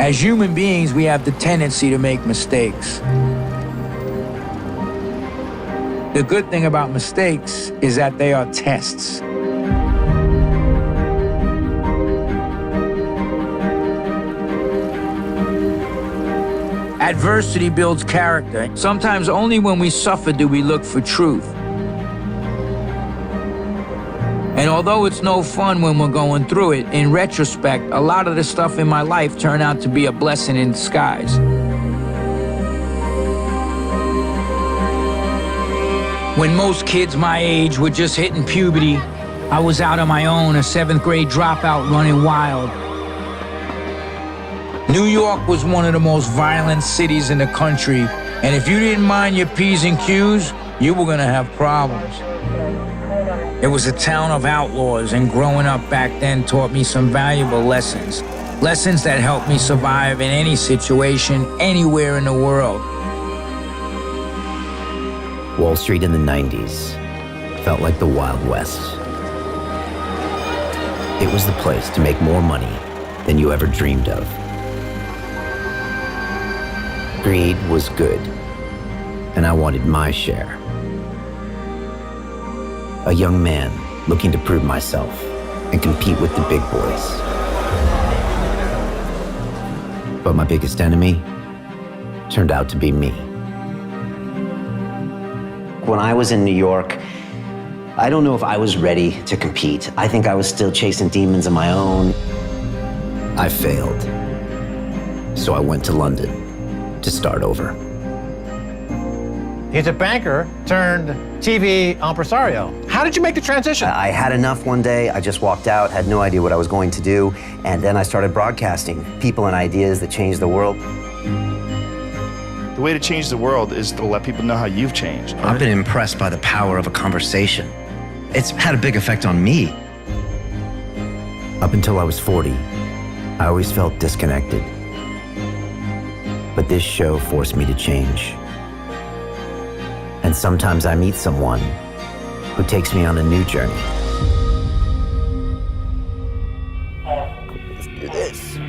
As human beings, we have the tendency to make mistakes. The good thing about mistakes is that they are tests. Adversity builds character. Sometimes only when we suffer do we look for truth. And although it's no fun when we're going through it, in retrospect, a lot of the stuff in my life turned out to be a blessing in disguise. When most kids my age were just hitting puberty, I was out on my own, a 7th grade dropout running wild. New York was one of the most violent cities in the country, and if you didn't mind your P's and Q's, you were gonna have problems. It was a town of outlaws, and growing up back then taught me some valuable lessons. Lessons that helped me survive in any situation, anywhere in the world. Wall Street in the 90s felt like the Wild West. It was the place to make more money than you ever dreamed of. Greed was good, and I wanted my share. A young man looking to prove myself and compete with the big boys. But my biggest enemy turned out to be me. When I was in New York, I don't know if I was ready to compete. I think I was still chasing demons of my own. I failed, so I went to London to start over. He's a banker turned TV impresario. How did you make the transition? I had enough one day. I just walked out, had no idea what I was going to do, and then I started broadcasting people and ideas that changed the world. The way to change the world is to let people know how you've changed. I've been impressed by the power of a conversation. It's had a big effect on me. Up until I was 40, I always felt disconnected. But this show forced me to change. And sometimes I meet someone who takes me on a new journey. Let's do this.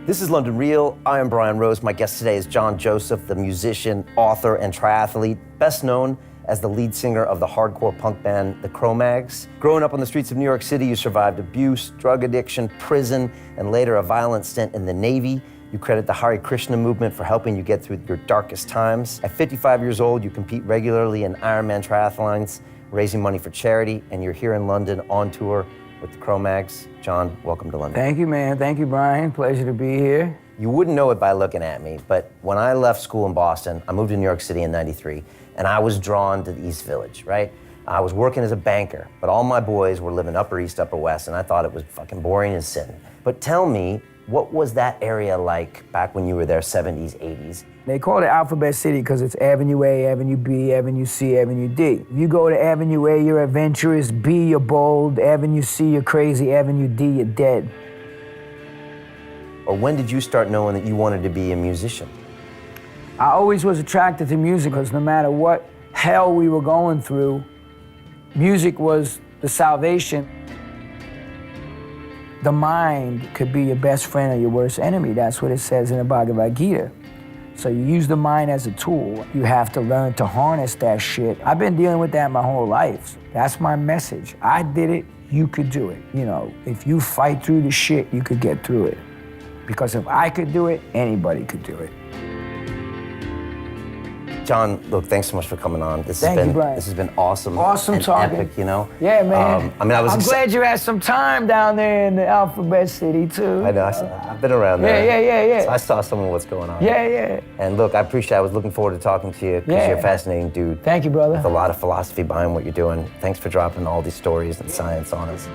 This is London Real. I am Brian Rose. My guest today is John Joseph, the musician, author, and triathlete, best known as the lead singer of the hardcore punk band, the Cro-Mags. Growing up on the streets of New York City, you survived abuse, drug addiction, prison, and later a violent stint in the Navy. You credit the Hare Krishna movement for helping you get through your darkest times. At 55 years old, you compete regularly in Ironman triathlons, raising money for charity, and you're here in London on tour with the Cro-Mags. John, welcome to London. Thank you, man. Thank you, Brian. Pleasure to be here. You wouldn't know it by looking at me, but when I left school in Boston, I moved to New York City in '93, and I was drawn to the East Village, right? I was working as a banker, but all my boys were living Upper East, Upper West, and I thought it was fucking boring as sin. But tell me, what was that area like back when you were there, 70s, 80s? They call it Alphabet City because it's Avenue A, Avenue B, Avenue C, Avenue D. If you go to Avenue A, you're adventurous, B, you're bold, Avenue C, you're crazy, Avenue D, you're dead. Or when did you start knowing that you wanted to be a musician? I always was attracted to music because no matter what hell we were going through, music was the salvation. The mind could be your best friend or your worst enemy. That's what it says in the Bhagavad Gita. So you use the mind as a tool. You have to learn to harness that shit. I've been dealing with that my whole life. That's my message. I did it, you could do it. You know, if you fight through the shit, you could get through it. Because if I could do it, anybody could do it. John, look, thanks so much for coming on. This Thank you, Brian. This has been awesome. Awesome and talking. epic, you know? Yeah, man. I'm glad you had some time down there in the Alphabet City, too. I know, I've been around there. Yeah. So I saw some of what's going on. Yeah. And look, I appreciate it. I was looking forward to talking to you because you're a fascinating dude. Thank you, brother. With a lot of philosophy behind what you're doing. Thanks for dropping all these stories and science on us.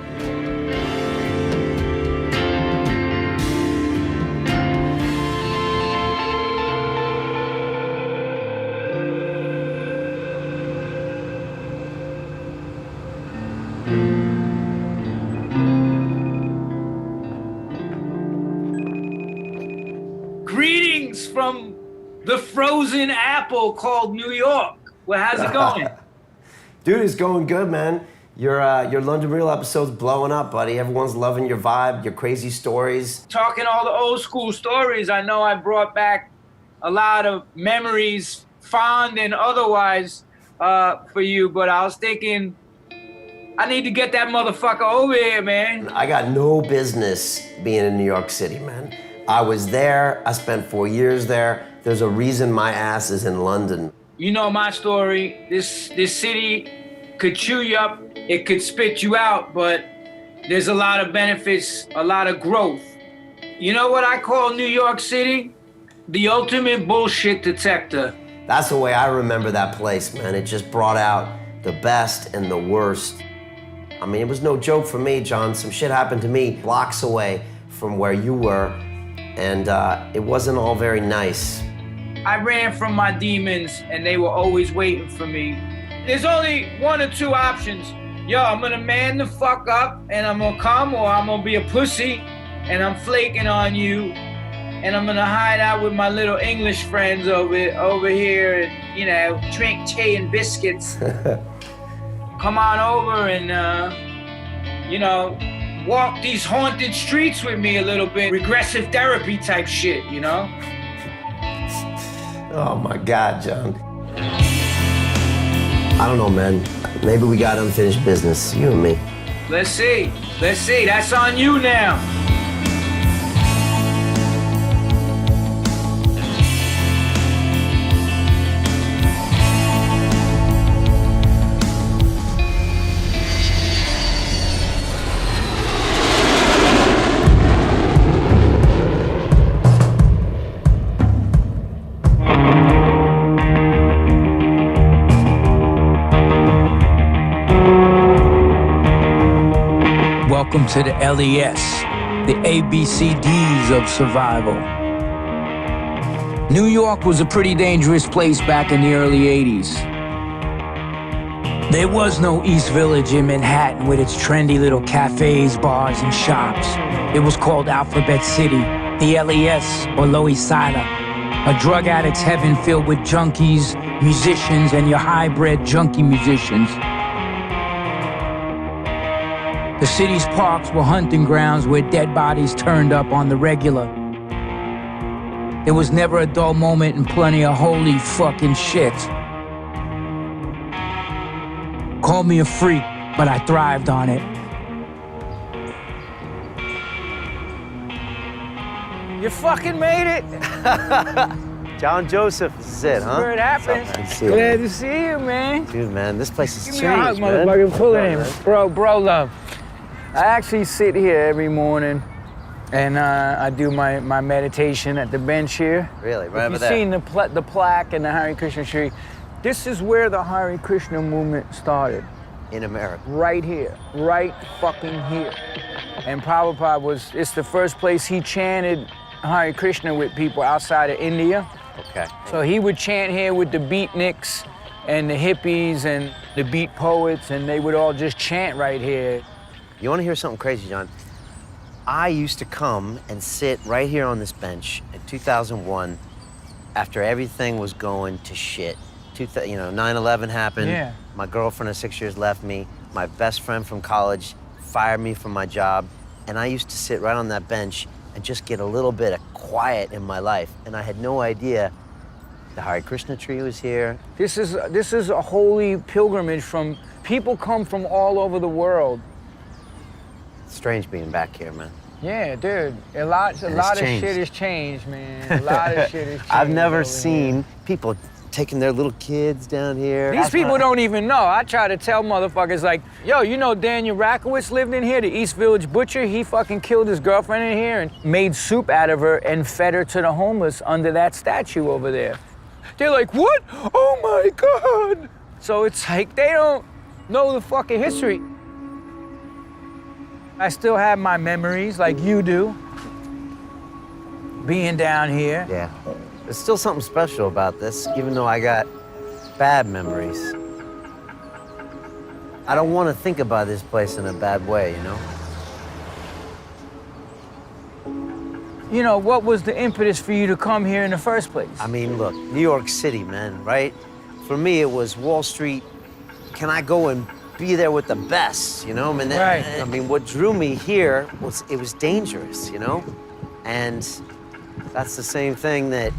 Greetings from the frozen apple called New York. Well, how's it going? Dude, it's going good, man. Your London Real episode's blowing up, buddy. Everyone's loving your vibe, your crazy stories. Talking all the old school stories, I know I brought back a lot of memories, fond and otherwise, for you, but I was thinking, I need to get that motherfucker over here, man. I got no business being in New York City, man. I was there, I spent 4 years there. There's a reason my ass is in London. You know my story. This city could chew you up, it could spit you out, but there's a lot of benefits, a lot of growth. You know what I call New York City? The ultimate bullshit detector. That's the way I remember that place, man. It just brought out the best and the worst. I mean, it was no joke for me, John. Some shit happened to me blocks away from where you were, and it wasn't all very nice. I ran from my demons, and they were always waiting for me. There's only one or two options. Yo, I'm gonna man the fuck up, and I'm gonna come, or I'm gonna be a pussy, and I'm flaking on you, and I'm gonna hide out with my little English friends over here, and, you know, drink tea and biscuits. Come on over and, you know, walk these haunted streets with me a little bit. Regressive therapy type shit, you know? Oh my God, John. I don't know, man. Maybe we got unfinished business, you and me. Let's see. That's on you now. Welcome to the LES, the ABCDs of survival. New York was a pretty dangerous place back in the early 80s. There was no East Village in Manhattan with its trendy little cafes, bars, and shops. It was called Alphabet City, the LES, or Lower East Sider, a drug addict's heaven filled with junkies, musicians, and your high-bred junkie musicians. The city's parks were hunting grounds where dead bodies turned up on the regular. There was never a dull moment and plenty of holy fucking shit. Call me a freak, but I thrived on it. You fucking made it! John Joseph, this is it, huh? Where it happens. What's up, man? Glad to see you, man. Dude, man, this place has Give changed, me a hug, man. motherfucker. Pull it in. Man. Bro, love. I actually sit here every morning and I do my meditation at the bench here. Really? Right over You've there? seen the plaque and the Hare Krishna tree. This is where the Hare Krishna movement started. In America. Right here. Right fucking here. And Prabhupada it's the first place he chanted Hare Krishna with people outside of India. Okay. So he would chant here with the beatniks and the hippies and the beat poets, and they would all just chant right here. You want to hear something crazy, John? I used to come and sit right here on this bench in 2001 after everything was going to shit. 9/11 happened. Yeah. My girlfriend of 6 years left me. My best friend from college fired me from my job. And I used to sit right on that bench and just get a little bit of quiet in my life. And I had no idea the Hare Krishna tree was here. This is a holy pilgrimage from, people come from all over the world. It's strange being back here, man. Yeah, dude, a lot of changed. shit has changed, man. A lot of shit has changed. I've never over seen here. people taking their little kids down here. These people don't even know. I try to tell motherfuckers like, yo, you know Daniel Rakowitz lived in here, the East Village butcher? He fucking killed his girlfriend in here and made soup out of her and fed her to the homeless under that statue over there. They're like, what? Oh my God. So it's like, they don't know the fucking history. I still have my memories like you do, being down here. Yeah. There's still something special about this, even though I got bad memories. I don't want to think about this place in a bad way, you know? You know, what was the impetus for you to come here in the first place? I mean, look, New York City, man, right? For me, it was Wall Street. Can I go and be there with the best, you know? I mean, Right. I mean, what drew me here was it was dangerous, you know? And that's the same thing that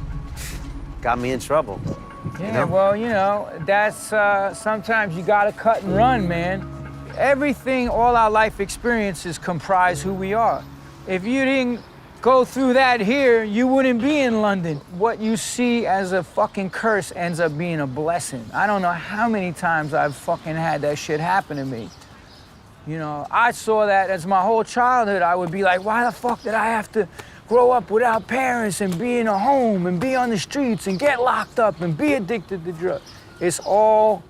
got me in trouble. Yeah, You know? well, you know, that's sometimes you gotta cut and run, man. Everything, all our life experiences comprise who we are. If you didn't go through that here, you wouldn't be in London. What you see as a fucking curse ends up being a blessing. I don't know how many times I've fucking had that shit happen to me. You know, I saw that as my whole childhood. I would be like, why the fuck did I have to grow up without parents and be in a home and be on the streets and get locked up and be addicted to drugs? It's all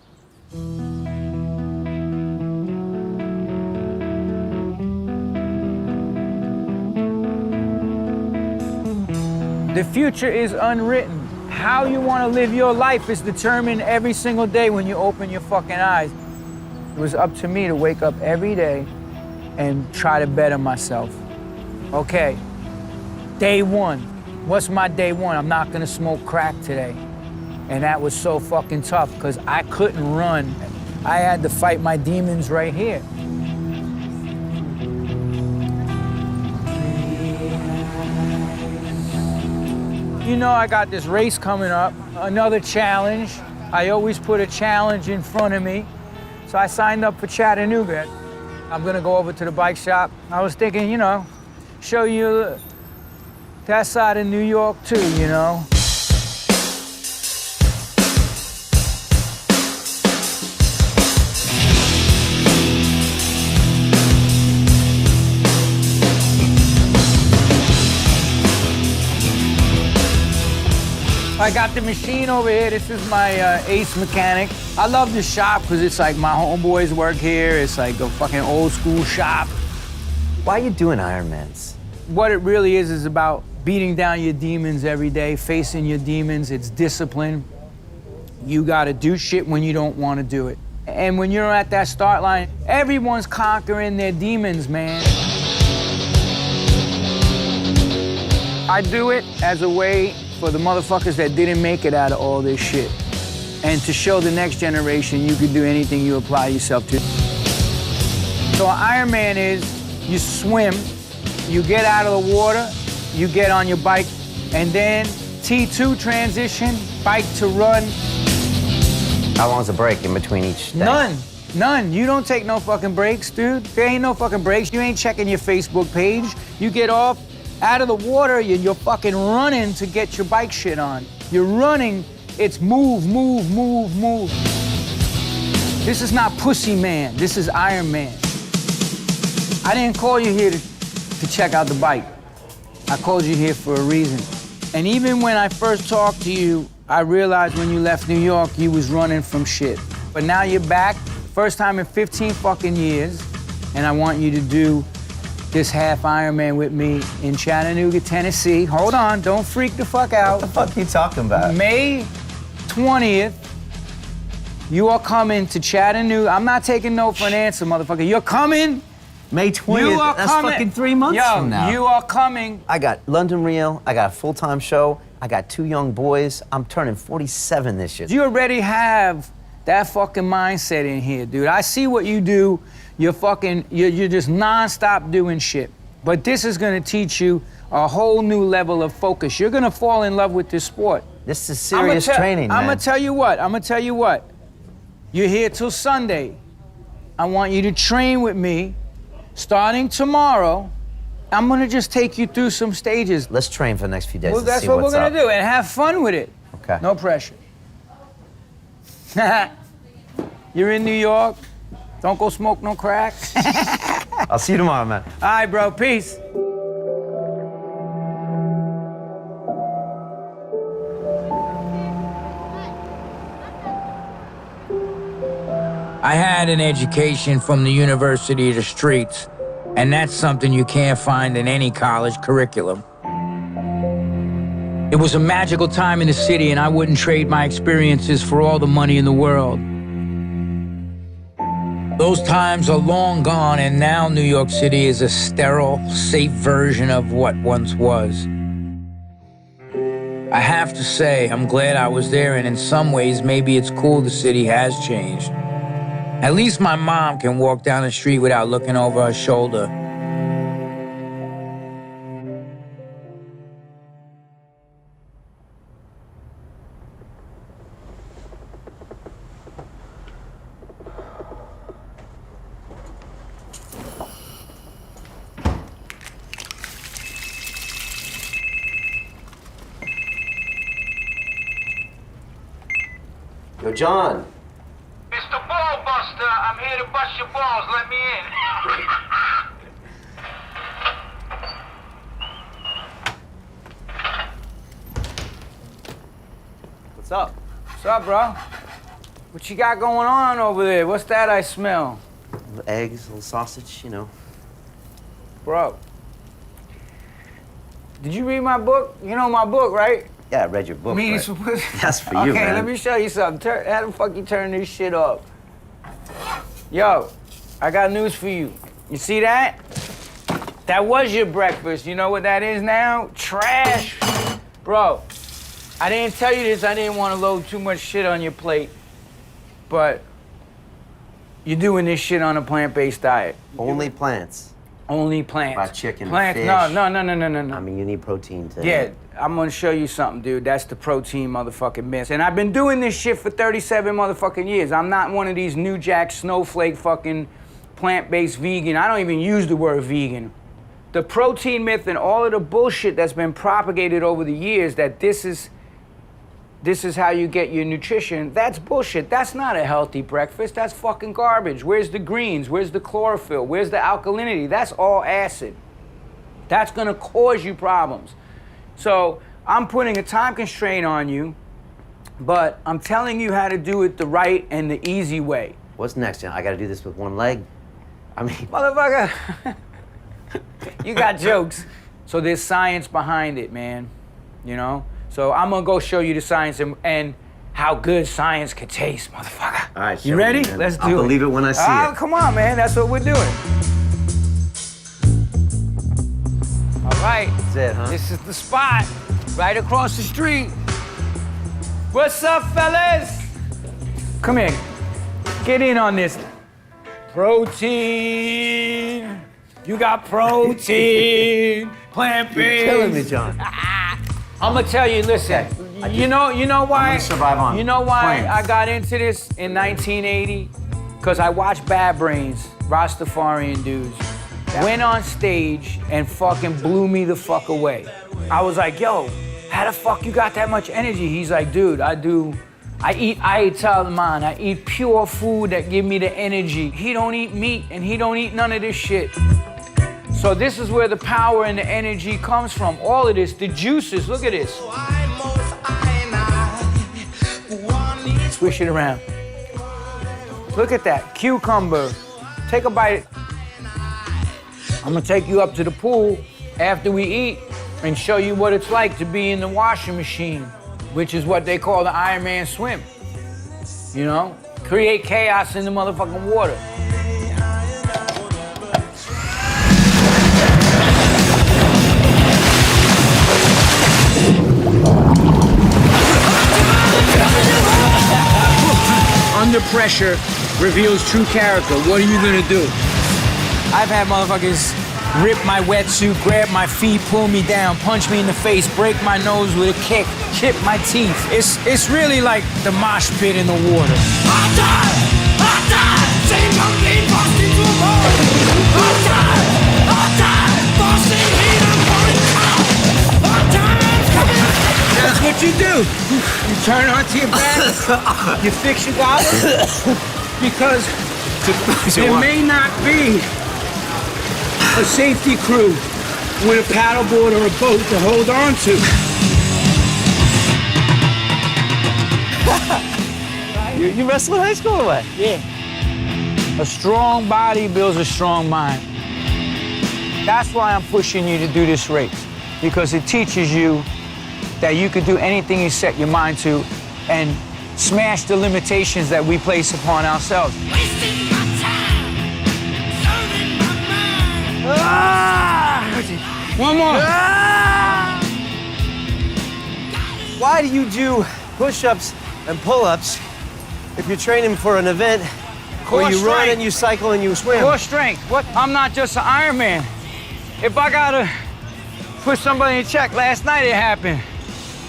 the future is unwritten. How you want to live your life is determined every single day when you open your fucking eyes. It was up to me to wake up every day and try to better myself. Okay, day one. What's my day one? I'm not gonna smoke crack today. And that was so fucking tough because I couldn't run. I had to fight my demons right here. You know, I got this race coming up, another challenge. I always put a challenge in front of me. So I signed up for Chattanooga. I'm gonna go over to the bike shop. I was thinking, you know, show you that side of New York too, you know. I got the machine over here. This is my Ace Mechanic. I love the shop because it's like my homeboys work here. It's like a fucking old school shop. Why are you doing Ironmans? What it really is about beating down your demons every day, facing your demons. It's discipline. You gotta do shit when you don't wanna do it. And when you're at that start line, everyone's conquering their demons, man. I do it as a way for the motherfuckers that didn't make it out of all this shit. And to show the next generation you can do anything you apply yourself to. So an Ironman is, you swim, you get out of the water, you get on your bike, and then T2 transition, bike to run. How long's the break in between each day? None. You don't take no fucking breaks, dude. There ain't no fucking breaks. You ain't checking your Facebook page. You get off, out of the water, you're fucking running to get your bike shit on. You're running, it's move, move, move, move. This is not Pussy Man, this is Iron Man. I didn't call you here to check out the bike. I called you here for a reason. And even when I first talked to you, I realized when you left New York, you was running from shit. But now you're back, first time in 15 fucking years, and I want you to do this half Ironman with me in Chattanooga, Tennessee. Hold on, don't freak the fuck out. What the fuck are you talking about? May 20th, you are coming to Chattanooga. I'm not taking no for an answer, motherfucker. You're coming. May 20th, You are that's coming. fucking 3 months from now. You are coming. I got London Rio, I got a full-time show, I got 2 young boys. I'm turning 47 this year. You already have that fucking mindset in here, dude. I see what you do. You're just nonstop doing shit. But this is gonna teach you a whole new level of focus. You're gonna fall in love with this sport. This is serious training, man. I'm gonna tell you what. You're here till Sunday. I want you to train with me. Starting tomorrow, I'm gonna just take you through some stages. Let's train for the next few days. Well, Let's that's see what what's we're gonna up. do, and have fun with it. Okay. No pressure. You're in New York. Don't go smoke no crack. I'll see you tomorrow, man. All right, bro. Peace. I had an education from the University of the Streets, and that's something you can't find in any college curriculum. It was a magical time in the city, and I wouldn't trade my experiences for all the money in the world. Those times are long gone, and now New York City is a sterile, safe version of what once was. I have to say, I'm glad I was there, and in some ways, maybe it's cool the city has changed. At least my mom can walk down the street without looking over her shoulder. Yo, John. Mr. Ballbuster, I'm here to bust your balls. Let me in. What's up? What's up, bro? What you got going on over there? What's that I smell? Little eggs, a little sausage, you know. Bro, did you read my book? You know my book, right? Yeah, I read your book. Me, right? okay, That's for you, man. let me show you something. How the fuck you turn this shit up? Yo, I got news for you. You see that? That was your breakfast. You know what that is now? Trash. Bro, I didn't tell you this. I didn't want to load too much shit on your plate. But you're doing this shit on a plant-based diet. Only plants. Only plants. By chicken, plants. fish. No. I mean, you need protein to... Yeah, I'm gonna show you something, dude. That's the protein motherfucking myth. And I've been doing this shit for 37 motherfucking years. I'm not one of these New Jack snowflake fucking plant-based vegan. I don't even use the word vegan. The protein myth and all of the bullshit that's been propagated over the years that this is how you get your nutrition, that's bullshit. That's not a healthy breakfast. That's fucking garbage. Where's the greens? Where's the chlorophyll? Where's the alkalinity? That's all acid. That's gonna cause you problems. So I'm putting a time constraint on you, but I'm telling you how to do it the right and the easy way. What's next, John? I gotta do this with one leg? I mean... Motherfucker, you got jokes. So there's science behind it, man, you know? So I'm gonna go show you the science and how good science could taste, motherfucker. All right, you ready? Me, Let's do it. I'll believe it when I see it. Come on, man, that's what we're doing. All right. That's it, huh? This is the spot, right across the street. What's up, fellas? Come here, get in on this. Protein, you got protein, plant-based. You're killing me, John. I'm gonna tell you, listen, you know why? I'm gonna survive on You know why plants. I got into this in 1980? Because I watched Bad Brains, Rastafarian dudes, went on stage and fucking blew me the fuck away. I was like, yo, how the fuck you got that much energy? He's like, dude, I eat Italman, I eat pure food that give me the energy. He don't eat meat and he don't eat none of this shit. So this is where the power and the energy comes from. All of this, the juices, look at this. Swish it around. Look at that, cucumber. Take a bite. I'm gonna take you up to the pool after we eat and show you what it's like to be in the washing machine, which is what they call the Ironman swim. You know? Create chaos in the motherfucking water. Under pressure reveals true character. What are you gonna do? I've had motherfuckers rip my wetsuit, grab my feet, pull me down, punch me in the face, break my nose with a kick, chip my teeth. It's really like the mosh pit in the water. That's what you do. You turn onto your back, you fix your goggles, because there may not be a safety crew with a paddleboard or a boat to hold on to. You wrestled in high school or what? Yeah. A strong body builds a strong mind. That's why I'm pushing you to do this race, because it teaches you that you could do anything you set your mind to and smash the limitations that we place upon ourselves. One more. Why do you do push-ups and pull-ups if you're training for an event core Well, you run strength. and you cycle and you swim. Core strength. What? I'm not just an Ironman. If I gotta put somebody in check, last night it happened.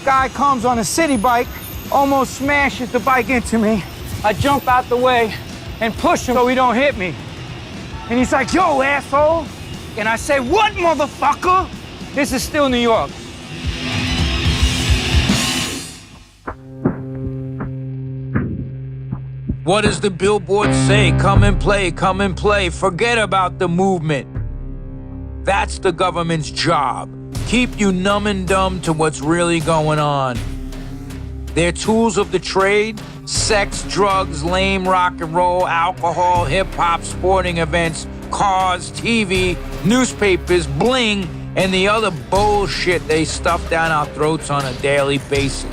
Guy comes on a city bike, almost smashes the bike into me. I jump out the way and push him so he don't hit me. And he's like, yo, asshole. And I say, what, motherfucker? This is still New York. What does the billboard say? Come and play, come and play. Forget about the movement. That's the government's job. Keep you numb and dumb to what's really going on. Their tools of the trade: sex, drugs, lame rock and roll, alcohol, hip-hop, sporting events, cars, TV, newspapers, bling, and the other bullshit they stuff down our throats on a daily basis.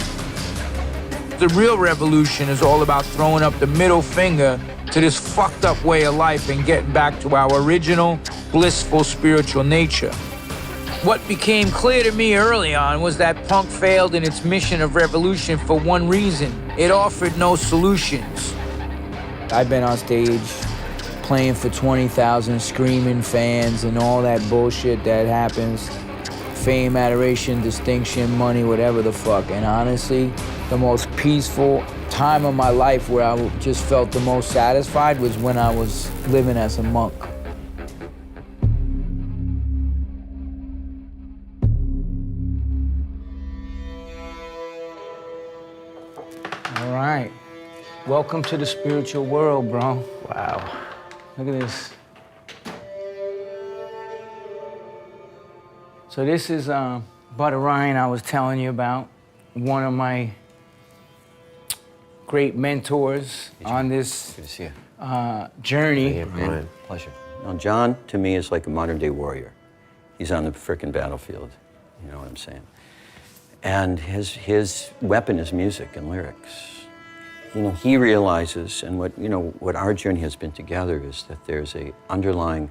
The real revolution is all about throwing up the middle finger to this fucked up way of life and getting back to our original, blissful spiritual nature. What became clear to me early on was that punk failed in its mission of revolution for one reason: it offered no solutions. I've been on stage playing for 20,000 screaming fans and all that bullshit that happens. Fame, adoration, distinction, money, whatever the fuck. And honestly, the most peaceful time of my life where I just felt the most satisfied was when I was living as a monk. All right. Welcome to the spiritual world, bro. Wow. Look at this. So this is Bud Ryan I was telling you about, one of my great mentors on this Good to see you. journey. Yeah, Brian. Pleasure. Now, John, to me, is like a modern-day warrior. He's on the frickin' battlefield, you know what I'm saying? And his weapon is music and lyrics. You know, he realizes, and what our journey has been together is that there's a underlying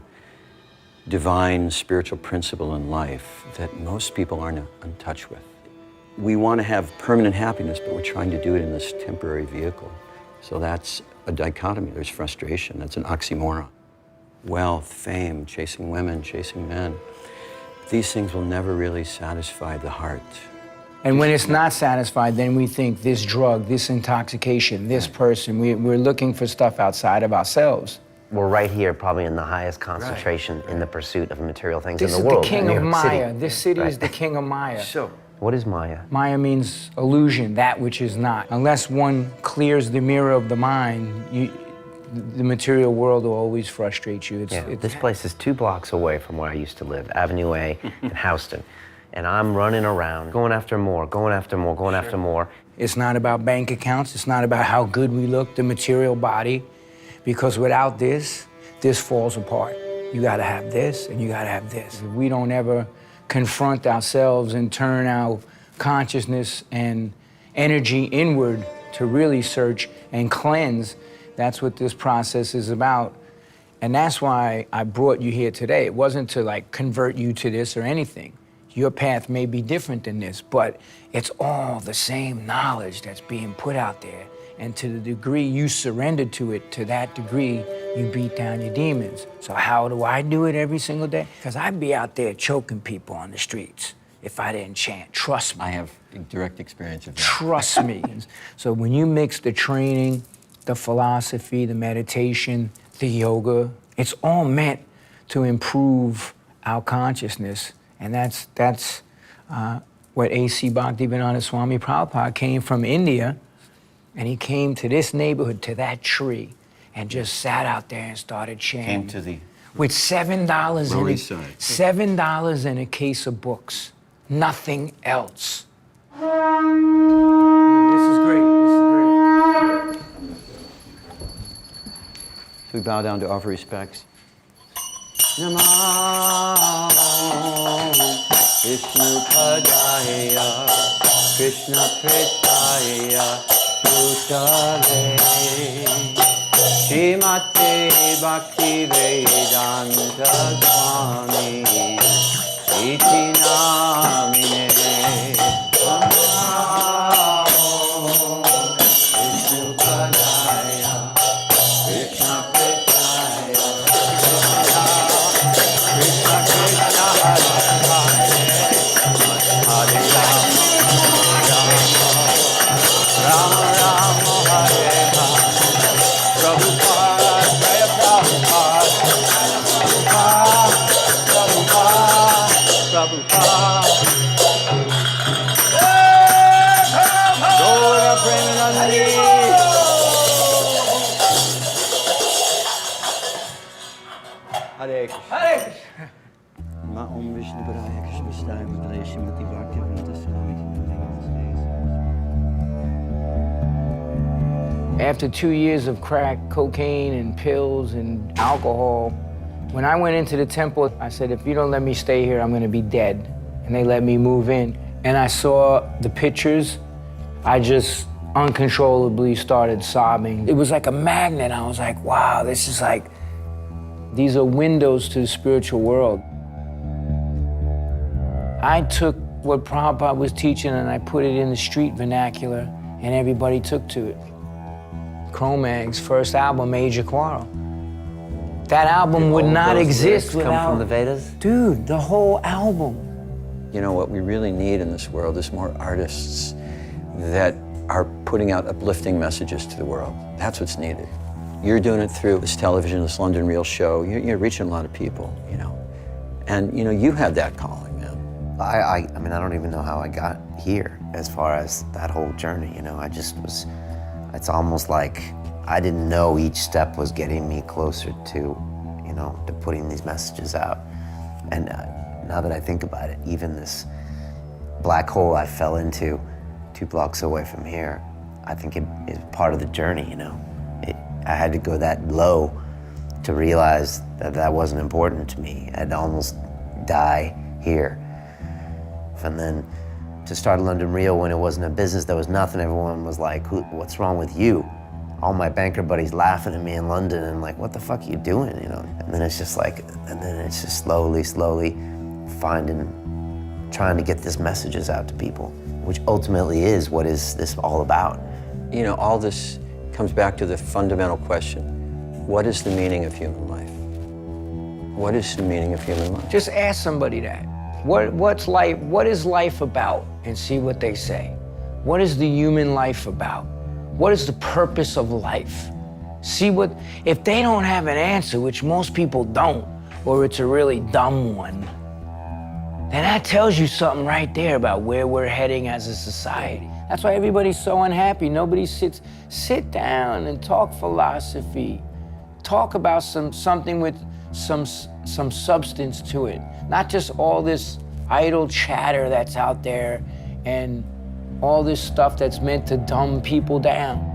divine spiritual principle in life that most people aren't in touch with. We want to have permanent happiness, but we're trying to do it in this temporary vehicle. So that's a dichotomy. There's frustration. That's an oxymoron. Wealth, fame, chasing women, chasing men. These things will never really satisfy the heart. And when it's not satisfied, then we think this drug, this intoxication, this person, we're looking for stuff outside of ourselves. We're right here, probably in the highest concentration in the pursuit of material things This in is the world. the king New of York Maya. City. This city Right. is the king of Maya. So, What is Maya? Maya means illusion, that which is not. Unless one clears the mirror of the mind, the material world will always frustrate you. This place is 2 blocks away from where I used to live, Avenue A in Houston. And I'm running around, going after more, going after more, going after more. It's not about bank accounts. It's not about how good we look, the material body. Because without this, this falls apart. You gotta have this and you gotta have this. If we don't ever confront ourselves and turn our consciousness and energy inward to really search and cleanse, that's what this process is about. And that's why I brought you here today. It wasn't to like convert you to this or anything. Your path may be different than this, but it's all the same knowledge that's being put out there. And to the degree you surrender to it, to that degree, you beat down your demons. So how do I do it every single day? Because I'd be out there choking people on the streets if I didn't chant. Trust me. I have direct experience of that. Trust me. So when you mix the training, the philosophy, the meditation, the yoga, it's all meant to improve our consciousness. And that's what A.C. Bhaktivedanta Swami Prabhupada came from India, and he came to this neighborhood, to that tree, and just sat out there and started chanting. Came to the with $7 Lower in East Side. $7 in a case of books, nothing else. This is great. So we bow down to offer respects. Namo Vishnu Padaya Krishna Prestaya Bhutale Srimate Bhakti Vedanta Swami Iti Namine Namo Vishnu Padaya Krishna Going up, Raymond, underneath. Hare Krishna. Om Vishnu Padaya Krishna Staya Mudaya Shrimati Bhaktivedanta Swami. After 2 years of crack, cocaine, and pills, and alcohol, when I went into the temple, I said, if you don't let me stay here, I'm gonna be dead. And they let me move in. And I saw the pictures. I just uncontrollably started sobbing. It was like a magnet. I was like, wow, this is like, these are windows to the spiritual world. I took what Prabhupada was teaching and I put it in the street vernacular, and everybody took to it. Cro-Mags' first album, Major Quarrel. That album would not exist without... Come from the Vedas? Dude, the whole album. You know, what we really need in this world is more artists that are putting out uplifting messages to the world. That's what's needed. You're doing it through this television, this London Real show. You're reaching a lot of people, you know. And, you know, you have that calling, man. I mean, I don't even know how I got here as far as that whole journey, you know. I just was, it's almost like I didn't know each step was getting me closer to, you know, to putting these messages out. And now that I think about it, even this black hole I fell into 2 blocks away from here, I think it is part of the journey, you know. I had to go that low to realize that that wasn't important to me. I'd almost die here. And then to start London Real when it wasn't a business, there was nothing, everyone was like, what's wrong with you? All my banker buddies laughing at me in London and like, what the fuck are you doing, you know? And then it's just like, and then it's just slowly trying to get these messages out to people, which ultimately is what is this all about. You know, all this comes back to the fundamental question, what is the meaning of human life? What is the meaning of human life? Just ask somebody that. What's life? What is life about? And see what they say. What is the human life about? What is the purpose of life? See what, if they don't have an answer, which most people don't, or it's a really dumb one, then that tells you something right there about where we're heading as a society. That's why everybody's so unhappy. Nobody sit down and talk philosophy. Talk about something with some substance to it. Not just all this idle chatter that's out there and all this stuff that's meant to dumb people down.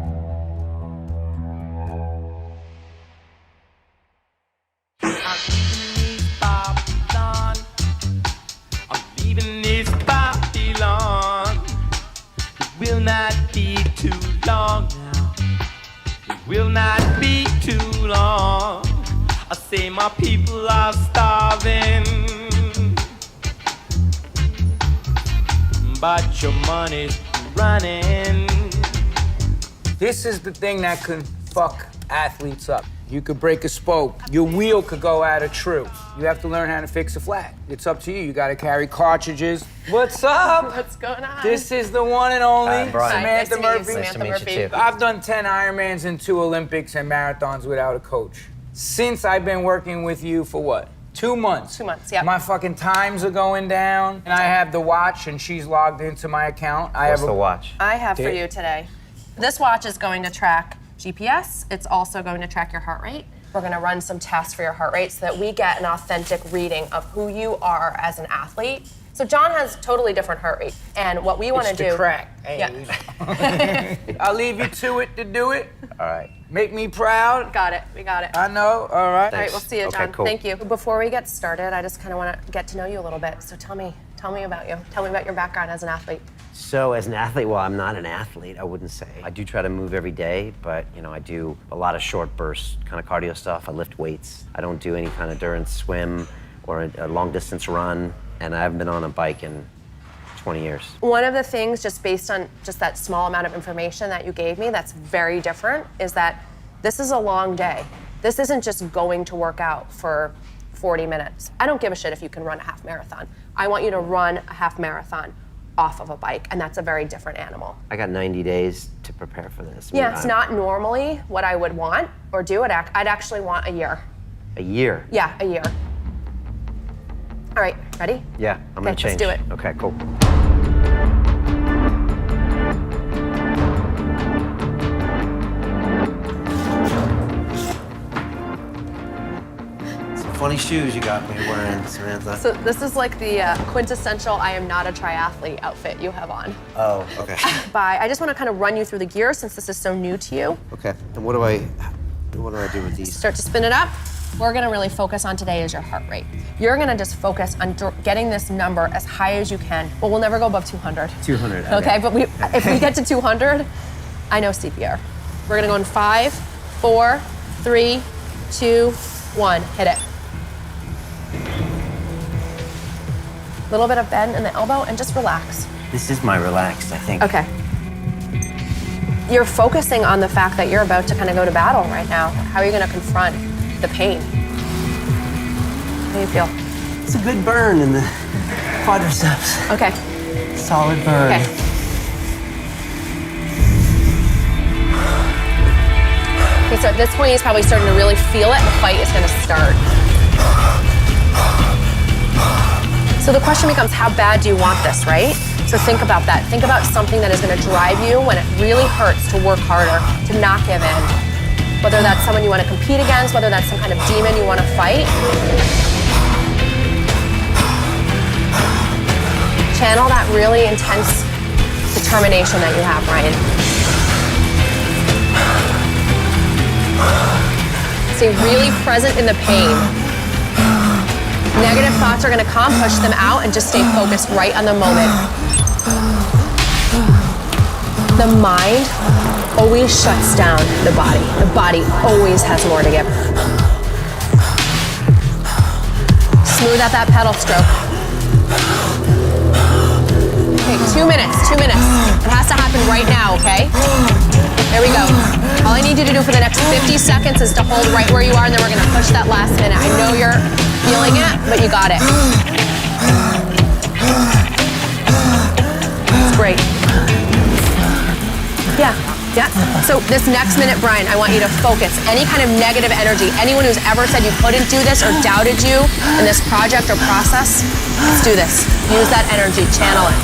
Will not be too long now. It will not be too long. I say my people are starving, but your money's running. This is the thing that can fuck athletes up. You could break a spoke. Your wheel could go out of true. You have to learn how to fix a flat. It's up to you. You gotta carry cartridges. What's up? What's going on? This is the one and only Brian. Samantha Murphy. Nice to meet you too. I've done 10 Ironmans and 2 Olympics and marathons without a coach. Since I've been working with you for what? 2 months. 2 months, yeah. My fucking times are going down, and I have the watch, and she's logged into my account. What's the watch? I have for you today. This watch is going to track GPS. It's also going to track your heart rate. We're going to run some tests for your heart rate so that we get an authentic reading of who you are as an athlete. So John has totally different heart rate, and what we want to do. It's the crack. Hey. Yeah. I'll leave you to it to do it. All right. Make me proud. Got it. We got it. I know. All right. All right, we'll see you, John. Okay, cool. Thank you. Before we get started, I just kind of want to get to know you a little bit. So tell me about you. Tell me about your background as an athlete. So as an athlete, well, I'm not an athlete, I wouldn't say. I do try to move every day, but you know, I do a lot of short burst kind of cardio stuff. I lift weights. I don't do any kind of endurance swim or a long distance run, and I haven't been on a bike in 20 years. One of the things, just based on just that small amount of information that you gave me that's very different, is that this is a long day. This isn't just going to work out for 40 minutes. I don't give a shit if you can run a half marathon. I want you to run a half marathon off of a bike, and that's a very different animal. I got 90 days to prepare for this. Yeah, it's not normally what I would want or do. I'd actually want a year. A year? Yeah, a year. All right. Ready? Yeah, I'm gonna Okay, change. let's do it. Okay, cool. Some funny shoes you got me wearing, Samantha. So this is like the quintessential I am not a triathlete outfit you have on. Oh, okay. I just want to kind of run you through the gear since this is so new to you. Okay, and what do I do with these? Start to spin it up. We're gonna really focus on today is your heart rate. You're gonna just focus on getting this number as high as you can. Well, we'll never go above 200. 200. Okay, but if we get to 200, I know CPR. We're gonna go in 5, 4, 3, 2, 1. Hit it. Little bit of bend in the elbow and just relax. This is my relaxed, I think. Okay. You're focusing on the fact that you're about to kind of go to battle right now. How are you gonna confront the pain? How do you feel? It's a good burn in the quadriceps. Okay. Solid burn. Okay. Okay, so at this point, he's probably starting to really feel it, and the fight is gonna start. So the question becomes, how bad do you want this, right? So think about that. Think about something that is gonna drive you when it really hurts to work harder, to not give in. Whether that's someone you wanna compete against, whether that's some kind of demon you wanna fight. Channel that really intense determination that you have, Ryan. Stay really present in the pain. Negative thoughts are gonna come, push them out, and just stay focused right on the moment. The mind always shuts down the body. The body always has more to give. Smooth out that pedal stroke. Okay, 2 minutes, 2 minutes. It has to happen right now, okay? There we go. All I need you to do for the next 50 seconds is to hold right where you are, and then we're gonna push that last minute. I know you're feeling it, but you got it. It's great. Yeah. So this next minute, Brian, I want you to focus. Any kind of negative energy, anyone who's ever said you couldn't do this or doubted you in this project or process, let's do this. Use that energy, channel it.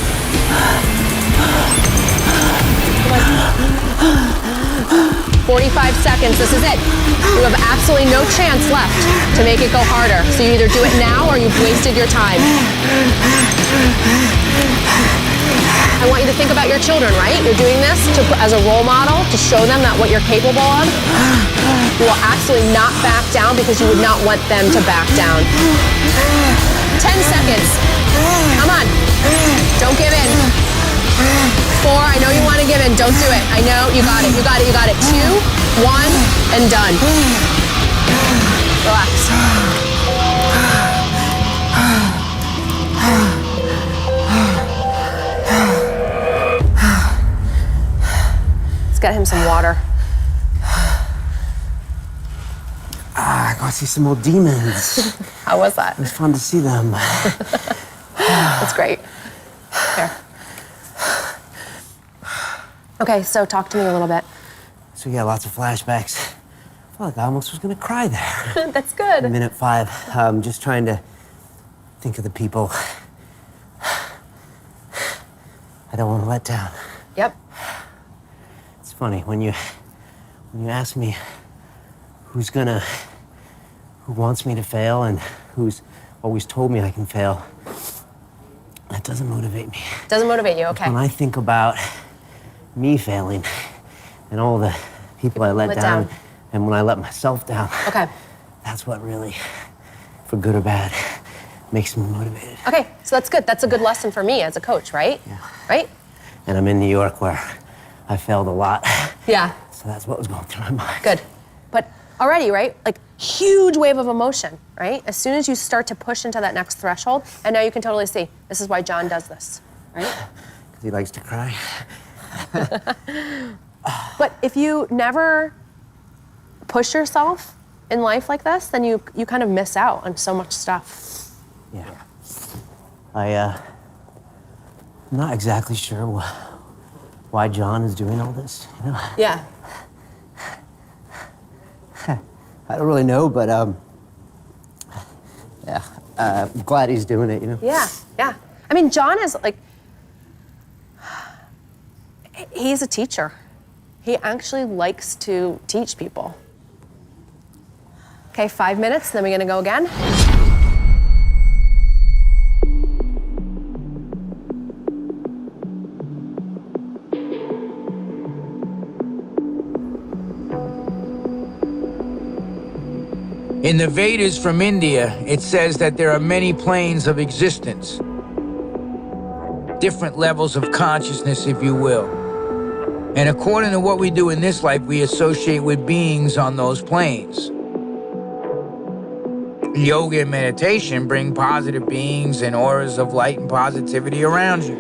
45 seconds, this is it. You have absolutely no chance left to make it go harder. So you either do it now or you've wasted your time. I want you to think about your children, right? You're doing this as a role model to show them that what you're capable of. You will absolutely not back down because you would not want them to back down. 10 seconds. Come on. Don't give in. 4, I know you want to give in. Don't do it. I know you got it. You got it. You got it. 2, 1, and done. Relax. Let's get him some water. I got to see some more demons. How was that? It was fun to see them. That's great. Here. Okay, so talk to me a little bit. So yeah, lots of flashbacks. I felt like I almost was gonna cry there. That's good. Minute 5, just trying to think of the people I don't want to let down. Yep. It's funny when you ask me who wants me to fail and who's always told me I can fail, that doesn't motivate me. Doesn't motivate you, okay. When I think about me failing and all the people I let down, and when I let myself down, okay, that's what really, for good or bad, makes me motivated. Okay, so that's good. That's a good lesson for me as a coach, right? Yeah. Right? And I'm in New York where I failed a lot. Yeah. So that's what was going through my mind. Good. But already, right? Like, huge wave of emotion, right? As soon as you start to push into that next threshold, and now you can totally see, this is why John does this, right? Because he likes to cry. But if you never push yourself in life like this, then you kind of miss out on so much stuff. Yeah. I'm not exactly sure why John is doing all this, you know? Yeah. I don't really know, but yeah, I'm glad he's doing it, you know? Yeah, yeah. I mean, John is like, he's a teacher. He actually likes to teach people. Okay, 5 minutes, then we're gonna go again. In the Vedas from India, it says that there are many planes of existence, different levels of consciousness, if you will. And according to what we do in this life, we associate with beings on those planes. Yoga and meditation bring positive beings and auras of light and positivity around you.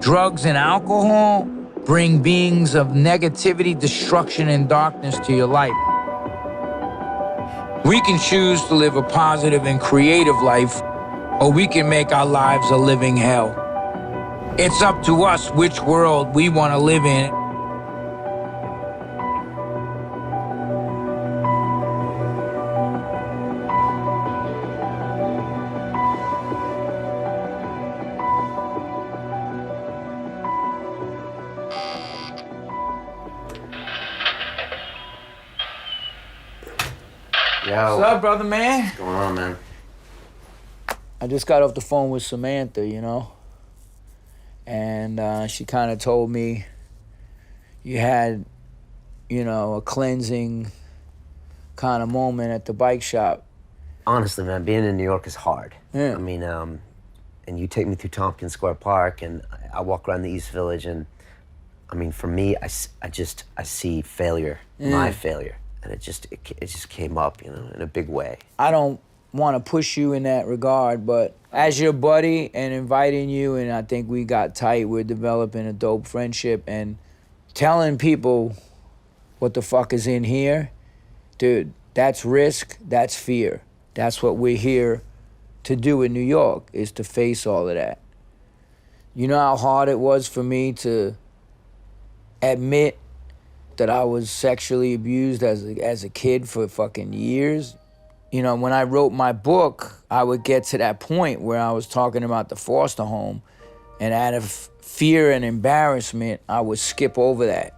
Drugs and alcohol bring beings of negativity, destruction, and darkness to your life. We can choose to live a positive and creative life, or we can make our lives a living hell. It's up to us which world we want to live in. Yo. What's up, brother, man? What's going on, man? I just got off the phone with Samantha, you know? And she kind of told me you had, you know, a cleansing kind of moment at the bike shop. Honestly, man, being in New York is hard. Yeah. I mean, and you take me through Tompkins Square Park, and I walk around the East Village, and I mean, for me, I see failure, my failure. And it just came up, you know, in a big way. I don't want to push you in that regard, but as your buddy and inviting you, and I think we got tight, we're developing a dope friendship, and telling people what the fuck is in here, dude, that's risk, that's fear. That's what we're here to do in New York, is to face all of that. You know how hard it was for me to admit that I was sexually abused as a kid for fucking years? You know, when I wrote my book, I would get to that point where I was talking about the foster home, and out of fear and embarrassment, I would skip over that.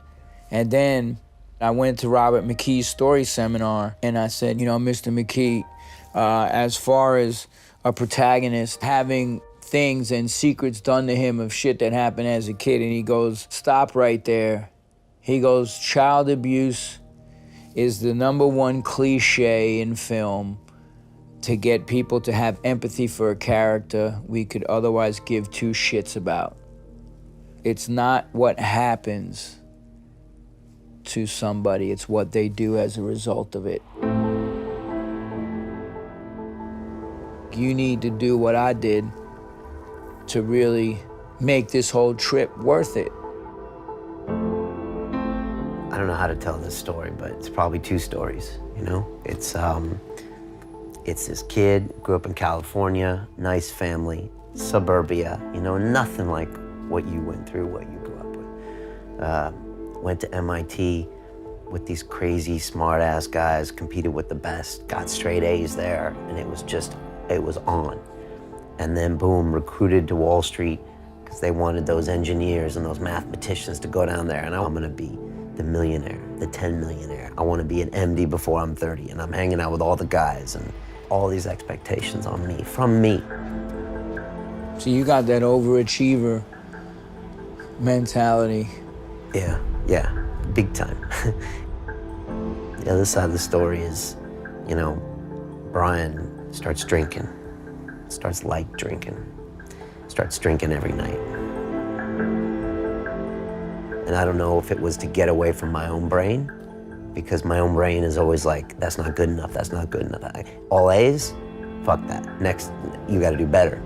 And then I went to Robert McKee's story seminar, and I said, you know, Mr. McKee, as far as a protagonist having things and secrets done to him of shit that happened as a kid, and he goes, stop right there. He goes, child abuse is the #1 cliche in film to get people to have empathy for a character we could otherwise give two shits about. It's not what happens to somebody, it's what they do as a result of it. You need to do what I did to really make this whole trip worth it. I don't know how to tell this story, but it's probably two stories, you know? It's this kid, grew up in California, nice family, suburbia, you know, nothing like what you went through, what you grew up with. Went to MIT with these crazy smart-ass guys, competed with the best, got straight A's there, and it was on. And then boom, recruited to Wall Street because they wanted those engineers and those mathematicians to go down there, and I'm gonna be the millionaire, the 10 millionaire. I want to be an MD before I'm 30, and I'm hanging out with all the guys, and all these expectations on me, from me. So you got that overachiever mentality. Yeah, big time. The other side of the story is, you know, Brian starts drinking, starts light drinking, starts drinking every night. And I don't know if it was to get away from my own brain, because my own brain is always like, that's not good enough, that's not good enough. All A's? Fuck that. Next, you gotta do better.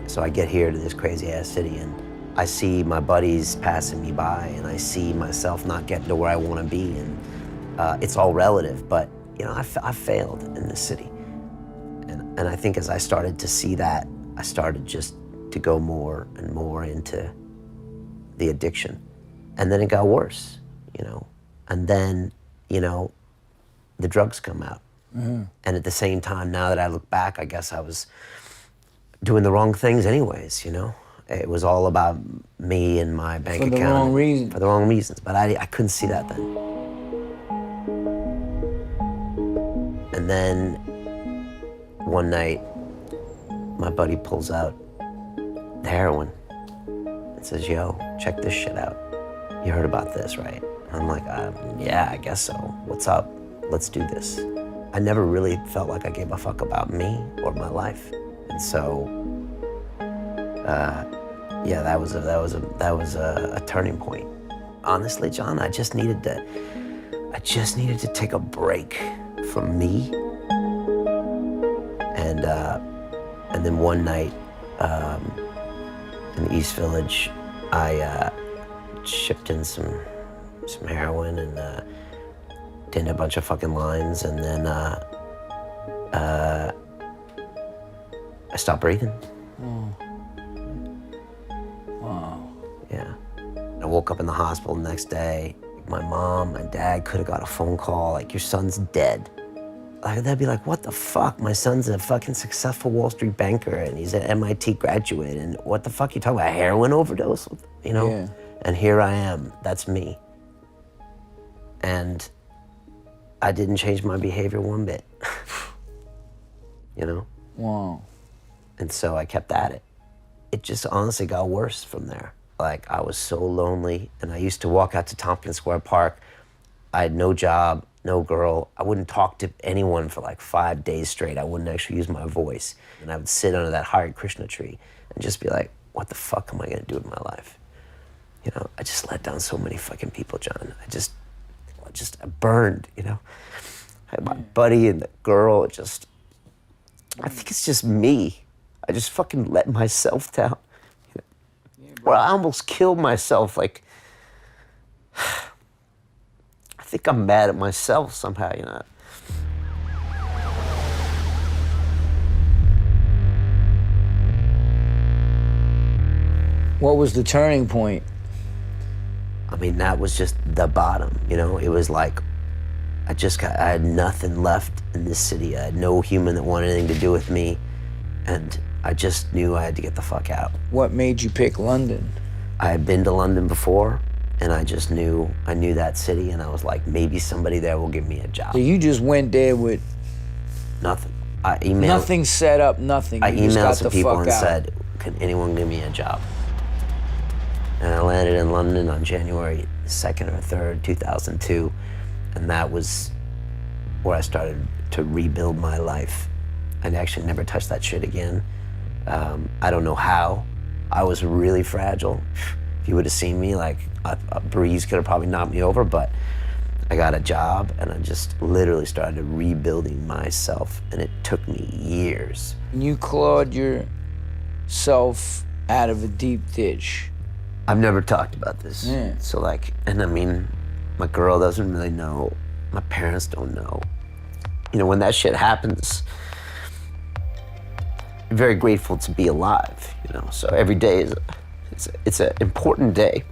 So I get here to this crazy ass city, and I see my buddies passing me by, and I see myself not getting to where I wanna be, and it's all relative, but you know, I failed in this city. And I think as I started to see that, I started just to go more and more into the addiction. And then it got worse, you know? And then, you know, the drugs come out. And at the same time, now that I look back, I guess I was doing the wrong things anyways, you know? It was all about me and my bank account. For the wrong reason. For the wrong reasons, but I couldn't see that then. And then one night, my buddy pulls out the heroin and says, yo, check this shit out. You heard about this, right? And I'm like, yeah, I guess so. What's up? Let's do this. I never really felt like I gave a fuck about me or my life. And so, yeah, that was a turning point. Honestly, John, I just needed to take a break from me. And then one night in the East Village, I shipped in some heroin and did a bunch of fucking lines, and then I stopped breathing. Wow. Yeah. I woke up in the hospital the next day. My mom, my dad could have got a phone call, like, your son's dead. Like, they'd be like, what the fuck? My son's a fucking successful Wall Street banker and he's an MIT graduate, and what the fuck you talking about, a heroin overdose? You know? Yeah. And here I am, that's me. And I didn't change my behavior one bit. You know? Wow. And so I kept at it. It just honestly got worse from there. Like, I was so lonely, and I used to walk out to Tompkins Square Park. I had no job, no girl. I wouldn't talk to anyone for like 5 days straight. I wouldn't actually use my voice. And I would sit under that Hare Krishna tree and just be like, what the fuck am I gonna do with my life? You know, I just let down so many fucking people, John. I burned, you know? I had my buddy and the girl, I think it's just me. I just fucking let myself down. You know? Well, I almost killed myself, like, I think I'm mad at myself somehow, you know? What was the turning point? I mean, that was just the bottom, you know? It was like, I had nothing left in this city. I had no human that wanted anything to do with me. And I just knew I had to get the fuck out. What made you pick London? I had been to London before, and I knew that city, and I was like, maybe somebody there will give me a job. So you just went there with nothing. I emailed. Nothing set up, nothing. I You just emailed got some the people fuck and out. said, can anyone give me a job? And I landed in London on January 2nd or 3rd, 2002, and that was where I started to rebuild my life. I'd actually never touched that shit again. I don't know how. I was really fragile. If you would have seen me, like, a breeze could have probably knocked me over, but I got a job and I just literally started rebuilding myself, and it took me years. You clawed yourself out of a deep ditch. I've never talked about this. Yeah. So like, and I mean, my girl doesn't really know, my parents don't know. You know, when that shit happens, I'm very grateful to be alive, you know? So every day it's an important day.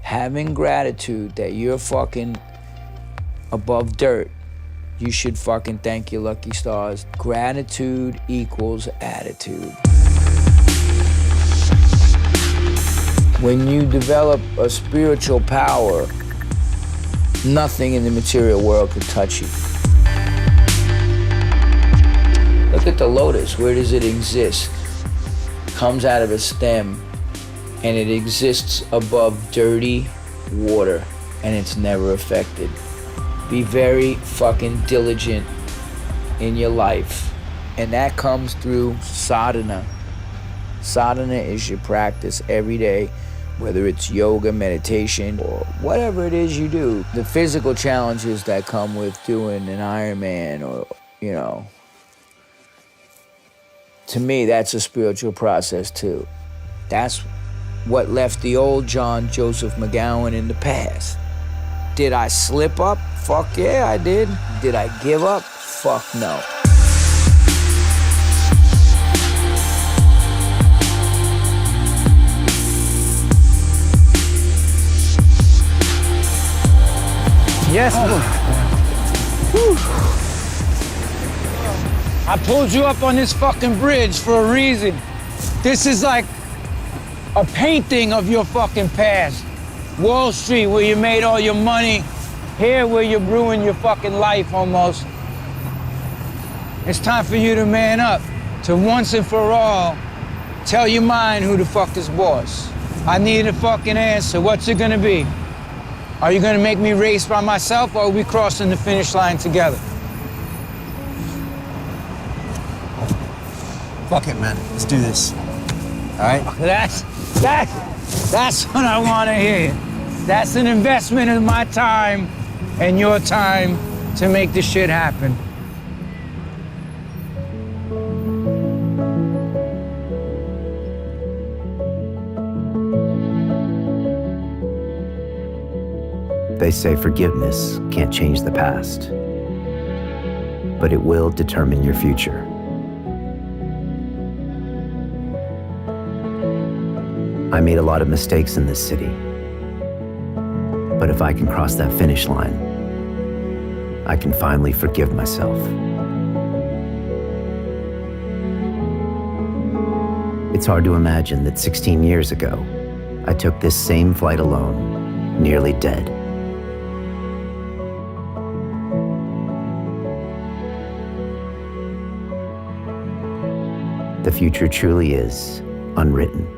Having gratitude that you're fucking above dirt, you should fucking thank your lucky stars. Gratitude equals attitude. When you develop a spiritual power, nothing in the material world could touch you. Look at the lotus. Where does it exist? Comes out of a stem, and it exists above dirty water, and it's never affected. Be very fucking diligent in your life, and that comes through sadhana. Sadhana is your practice every day, whether it's yoga, meditation, or whatever it is you do. The physical challenges that come with doing an Ironman, or, you know, to me, that's a spiritual process too. That's what left the old John Joseph McGowan in the past. Did I slip up? Fuck yeah, I did. Did I give up? Fuck no. Yes. I pulled you up on this fucking bridge for a reason. This is like a painting of your fucking past. Wall Street, where you made all your money. Here, where you ruined your fucking life almost. It's time for you to man up, to once and for all, tell your mind who the fuck is boss. I need a fucking answer. What's it gonna be? Are you gonna make me race by myself, or are we crossing the finish line together? Fuck it, man. Let's do this. All right? That's what I want to hear. That's an investment in my time and your time to make this shit happen. They say forgiveness can't change the past, but it will determine your future. I made a lot of mistakes in this city, but if I can cross that finish line, I can finally forgive myself. It's hard to imagine that 16 years ago, I took this same flight alone, nearly dead. The future truly is unwritten.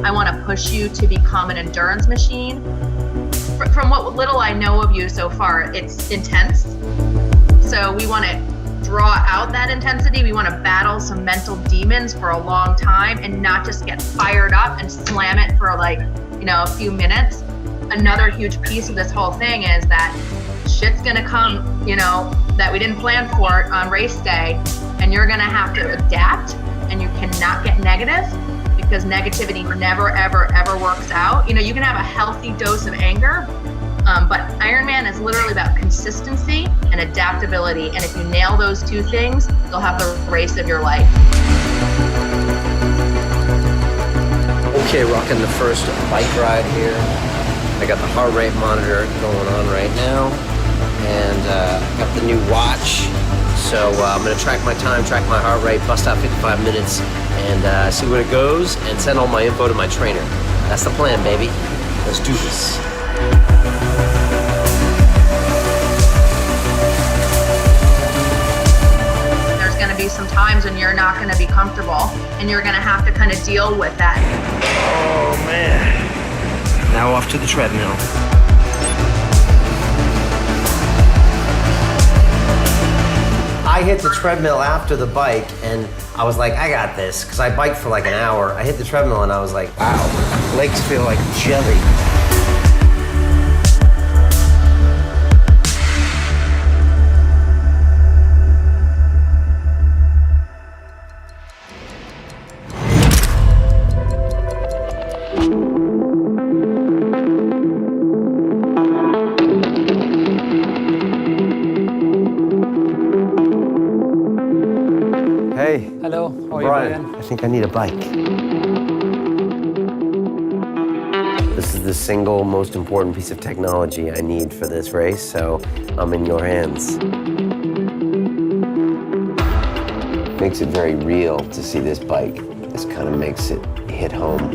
I want to push you to become an endurance machine. From what little I know of you so far, it's intense. So we want to draw out that intensity. We want to battle some mental demons for a long time and not just get fired up and slam it for like, a few minutes. Another huge piece of this whole thing is that shit's gonna come, that we didn't plan for on race day, and you're gonna have to adapt, and you cannot get negative, because negativity never, ever, ever works out. You can have a healthy dose of anger, but Ironman is literally about consistency and adaptability. And if you nail those two things, you'll have the race of your life. Okay, rocking the first bike ride here. I got the heart rate monitor going on right now, and I got the new watch. So I'm gonna track my time, track my heart rate, bust out 55 minutes, and see where it goes, and send all my info to my trainer. That's the plan, baby. Let's do this. There's gonna be some times when you're not gonna be comfortable, and you're gonna have to kind of deal with that. Oh, man. Now off to the treadmill. I hit the treadmill after the bike, and I was like, I got this, because I biked for like an hour. I hit the treadmill, and I was like, wow, legs feel like jelly. Hey. Hello, how are Brian, you doing? I think I need a bike. This is the single most important piece of technology I need for this race, so I'm in your hands. Makes it very real to see this bike. This kind of makes it hit home.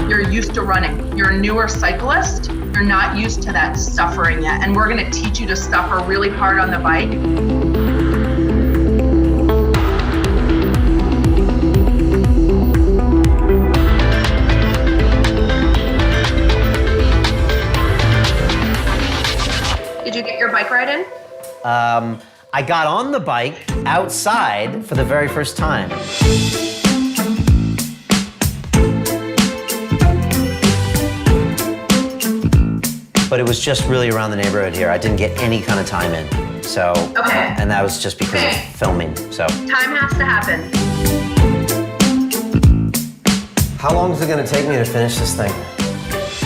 You're used to running. You're a newer cyclist. You're not used to that suffering yet. And we're gonna teach you to suffer really hard on the bike. Did you get your bike ride in? I got on the bike outside for the very first time. But it was just really around the neighborhood here. I didn't get any kind of time in. So, Okay. And that was just because of filming, so. Time has to happen. How long is it gonna take me to finish this thing?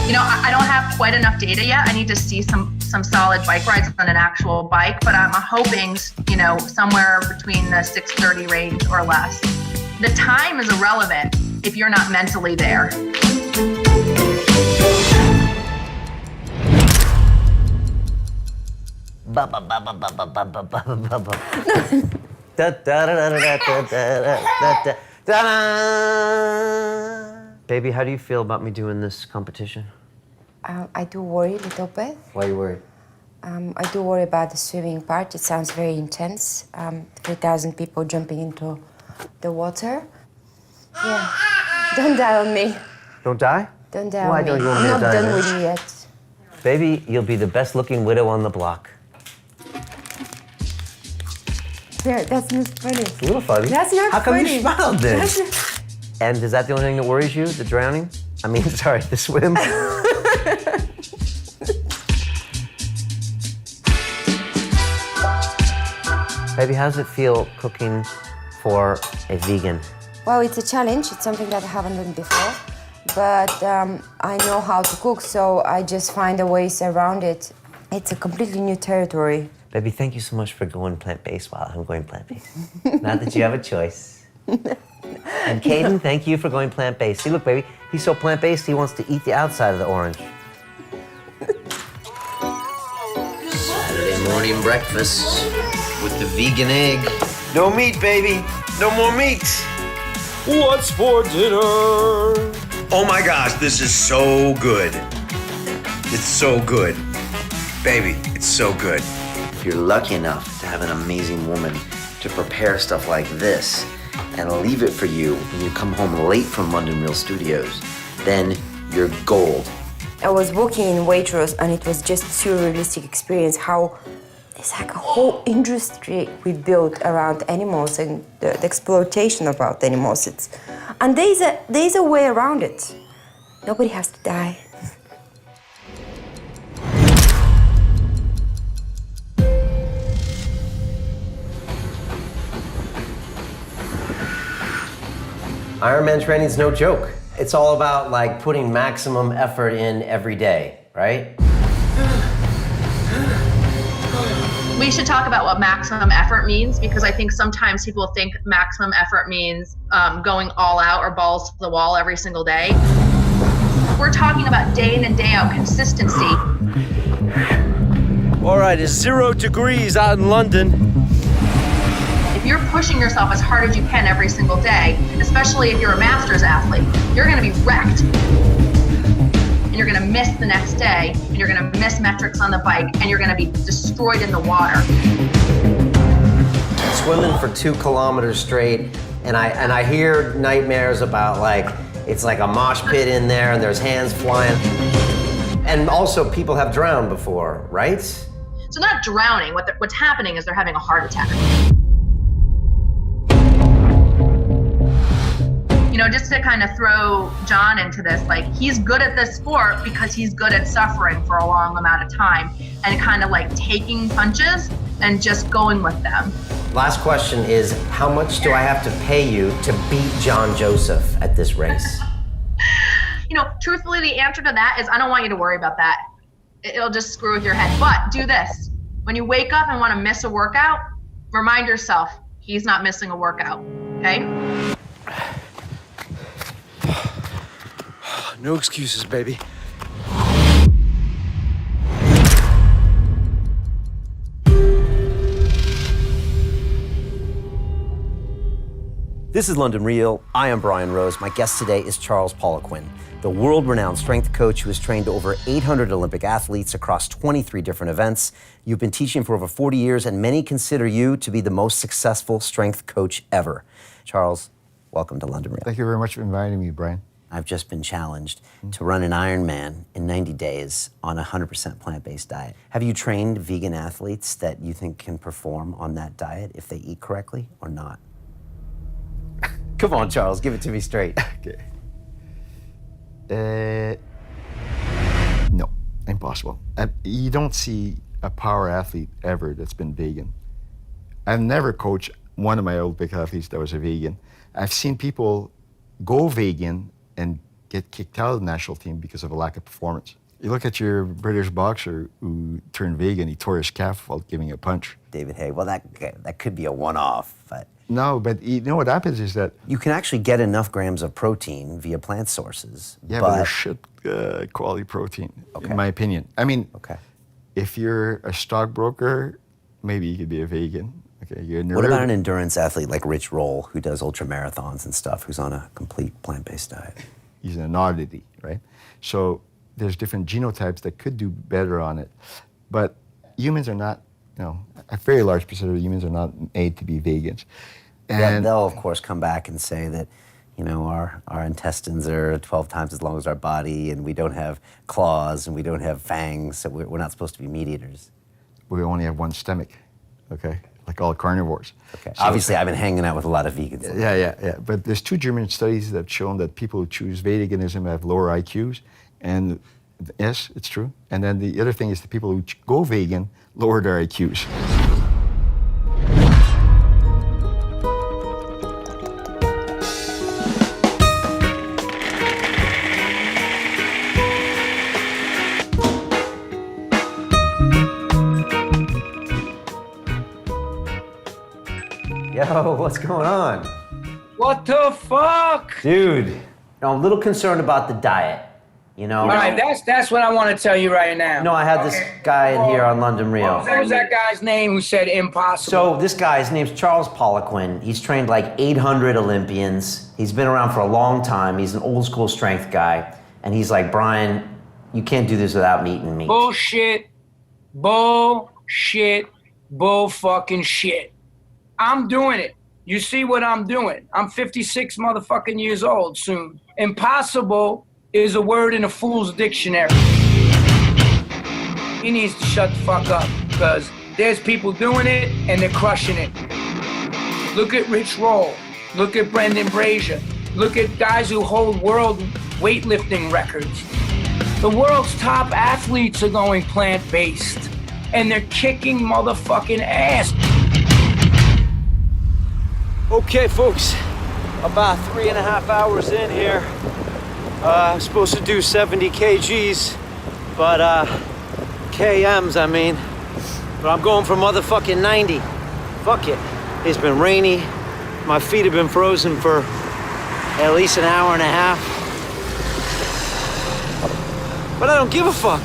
You know, I don't have quite enough data yet. I need to see some solid bike rides on an actual bike, but I'm hoping, you know, somewhere between the 6:30 range or less. The time is irrelevant if you're not mentally there. Baby, how do you feel about me doing this competition? I do worry a little bit. Why are you worried? I do worry about the swimming part. It sounds very intense. 3,000 people jumping into the water. Yeah. Don't die on me. Don't die? Don't die Why on me. don't you want I'm me to not die, done man? with you yet. Baby, you'll be the best looking widow on the block. Yeah, that's not funny. It's a little funny. That's not How come funny. you smiled then? That's not... And is that the only thing that worries you, the drowning? I mean, sorry, the swim? Baby, how does it feel cooking for a vegan? Well, it's a challenge. It's something that I haven't done before. But I know how to cook, so I just find a ways around it. It's a completely new territory. Baby, thank you so much for going plant-based while I'm going plant-based. Not that you have a choice. And Caden, thank you for going plant-based. See, look, baby, he's so plant-based, he wants to eat the outside of the orange. Saturday morning breakfast with the vegan egg. No meat, baby. No more meat. What's for dinner? Oh my gosh, this is so good. It's so good. Baby, it's so good. If you're lucky enough to have an amazing woman to prepare stuff like this and leave it for you when you come home late from London Real Studios, then you're gold. I was working in Waitrose, and it was just a surrealistic experience how it's like a whole industry we built around animals and the exploitation about animals. And there's a way around it. Nobody has to die. Ironman training's no joke. It's all about like putting maximum effort in every day, right? We should talk about what maximum effort means, because I think sometimes people think maximum effort means going all out or balls to the wall every single day. We're talking about day in and day out consistency. All right, it's 0 degrees out in London. If you're pushing yourself as hard as you can every single day, especially if you're a masters athlete, you're gonna be wrecked. And you're gonna miss the next day, and you're gonna miss metrics on the bike, and you're gonna be destroyed in the water. Swimming for 2 kilometers straight, and I hear nightmares about like, it's like a mosh pit in there and there's hands flying. And also people have drowned before, right? So not drowning, what's happening is they're having a heart attack. You know, just to kind of throw John into this, like, he's good at this sport because he's good at suffering for a long amount of time and kind of like taking punches and just going with them. Last question is, how much do I have to pay you to beat John Joseph at this race? You know, truthfully, the answer to that is I don't want you to worry about that. It'll just screw with your head. But do this. When you wake up and want to miss a workout, remind yourself, he's not missing a workout, okay? No excuses, baby. This is London Real. I am Brian Rose. My guest today is Charles Poliquin, the world-renowned strength coach who has trained over 800 Olympic athletes across 23 different events. You've been teaching for over 40 years, and many consider you to be the most successful strength coach ever. Charles, welcome to London Real. Thank you very much for inviting me, Brian. I've just been challenged to run an Ironman in 90 days on a 100% plant-based diet. Have you trained vegan athletes that you think can perform on that diet if they eat correctly or not? Come on, Charles, give it to me straight. Okay. No, impossible. You don't see a power athlete ever that's been vegan. I've never coached one of my Olympic athletes that was a vegan. I've seen people go vegan and get kicked out of the national team because of a lack of performance. You look at your British boxer who turned vegan, he tore his calf while giving a punch. David Haye, well, that could be a one-off, but... No, but you know what happens is that... You can actually get enough grams of protein via plant sources. Yeah, but they're shit quality protein, in my opinion. I mean, if you're a stockbroker, maybe you could be a vegan. Okay, you're What about an endurance athlete like Rich Roll, who does ultra marathons and stuff, who's on a complete plant-based diet? He's an oddity, right? So there's different genotypes that could do better on it. But humans are not, you know, a very large percentage of humans are not made to be vegans. And they'll, of course, come back and say that, you know, our intestines are 12 times as long as our body, and we don't have claws, and we don't have fangs, so we're not supposed to be meat eaters. We only have one stomach, okay? Like all carnivores. Okay. So, obviously, I've been hanging out with a lot of vegans. Yeah. But there's 2 German studies that have shown that people who choose veganism have lower IQs, and yes, it's true. And then the other thing is the people who go vegan lower their IQs. Yo, what's going on? What the fuck? Dude, I'm a little concerned about the diet, you know? All right, that's what I want to tell you right now. No, I had this guy in here on London Rio. What was that guy's name who said impossible? So this guy, his name's Charles Poliquin. He's trained like 800 Olympians. He's been around for a long time. He's an old school strength guy. And he's like, Brian, you can't do this without meat and meat. Bullshit. Bullshit. Bull fucking shit. I'm doing it. You see what I'm doing. I'm 56 motherfucking years old soon. Impossible is a word in a fool's dictionary. He needs to shut the fuck up, because there's people doing it and they're crushing it. Look at Rich Roll. Look at Brendan Brazier. Look at guys who hold world weightlifting records. The world's top athletes are going plant-based, and they're kicking motherfucking ass. Okay, folks, about 3.5 hours in here. I'm supposed to do 70 kgs, but KMs, I mean. But I'm going for motherfucking 90. Fuck it. It's been rainy. My feet have been frozen for at least an hour and a half. But I don't give a fuck.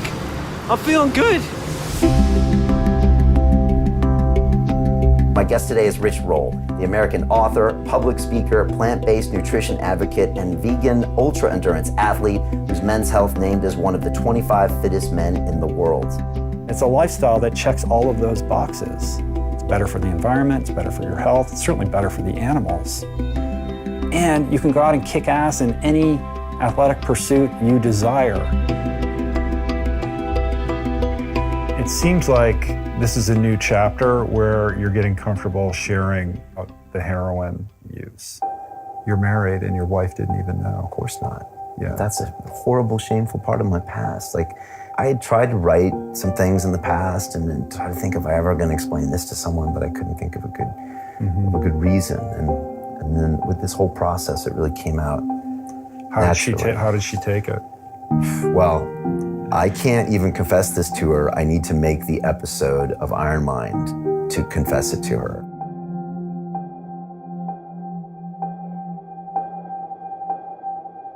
I'm feeling good. My guest today is Rich Roll, the American author, public speaker, plant-based nutrition advocate, and vegan ultra-endurance athlete whose Men's Health named as one of the 25 fittest men in the world. It's a lifestyle that checks all of those boxes. It's better for the environment, it's better for your health, it's certainly better for the animals. And you can go out and kick ass in any athletic pursuit you desire. It seems like this is a new chapter where you're getting comfortable sharing the heroin use. You're married and your wife didn't even know. Of course not. Yeah. That's a horrible, shameful part of my past. Like, I had tried to write some things in the past and then try to think if I ever going to explain this to someone, but I couldn't think of a good reason. And then with this whole process, it really came out naturally. How did she take it? Well, I can't even confess this to her. I need to make the episode of IRONMIND to confess it to her.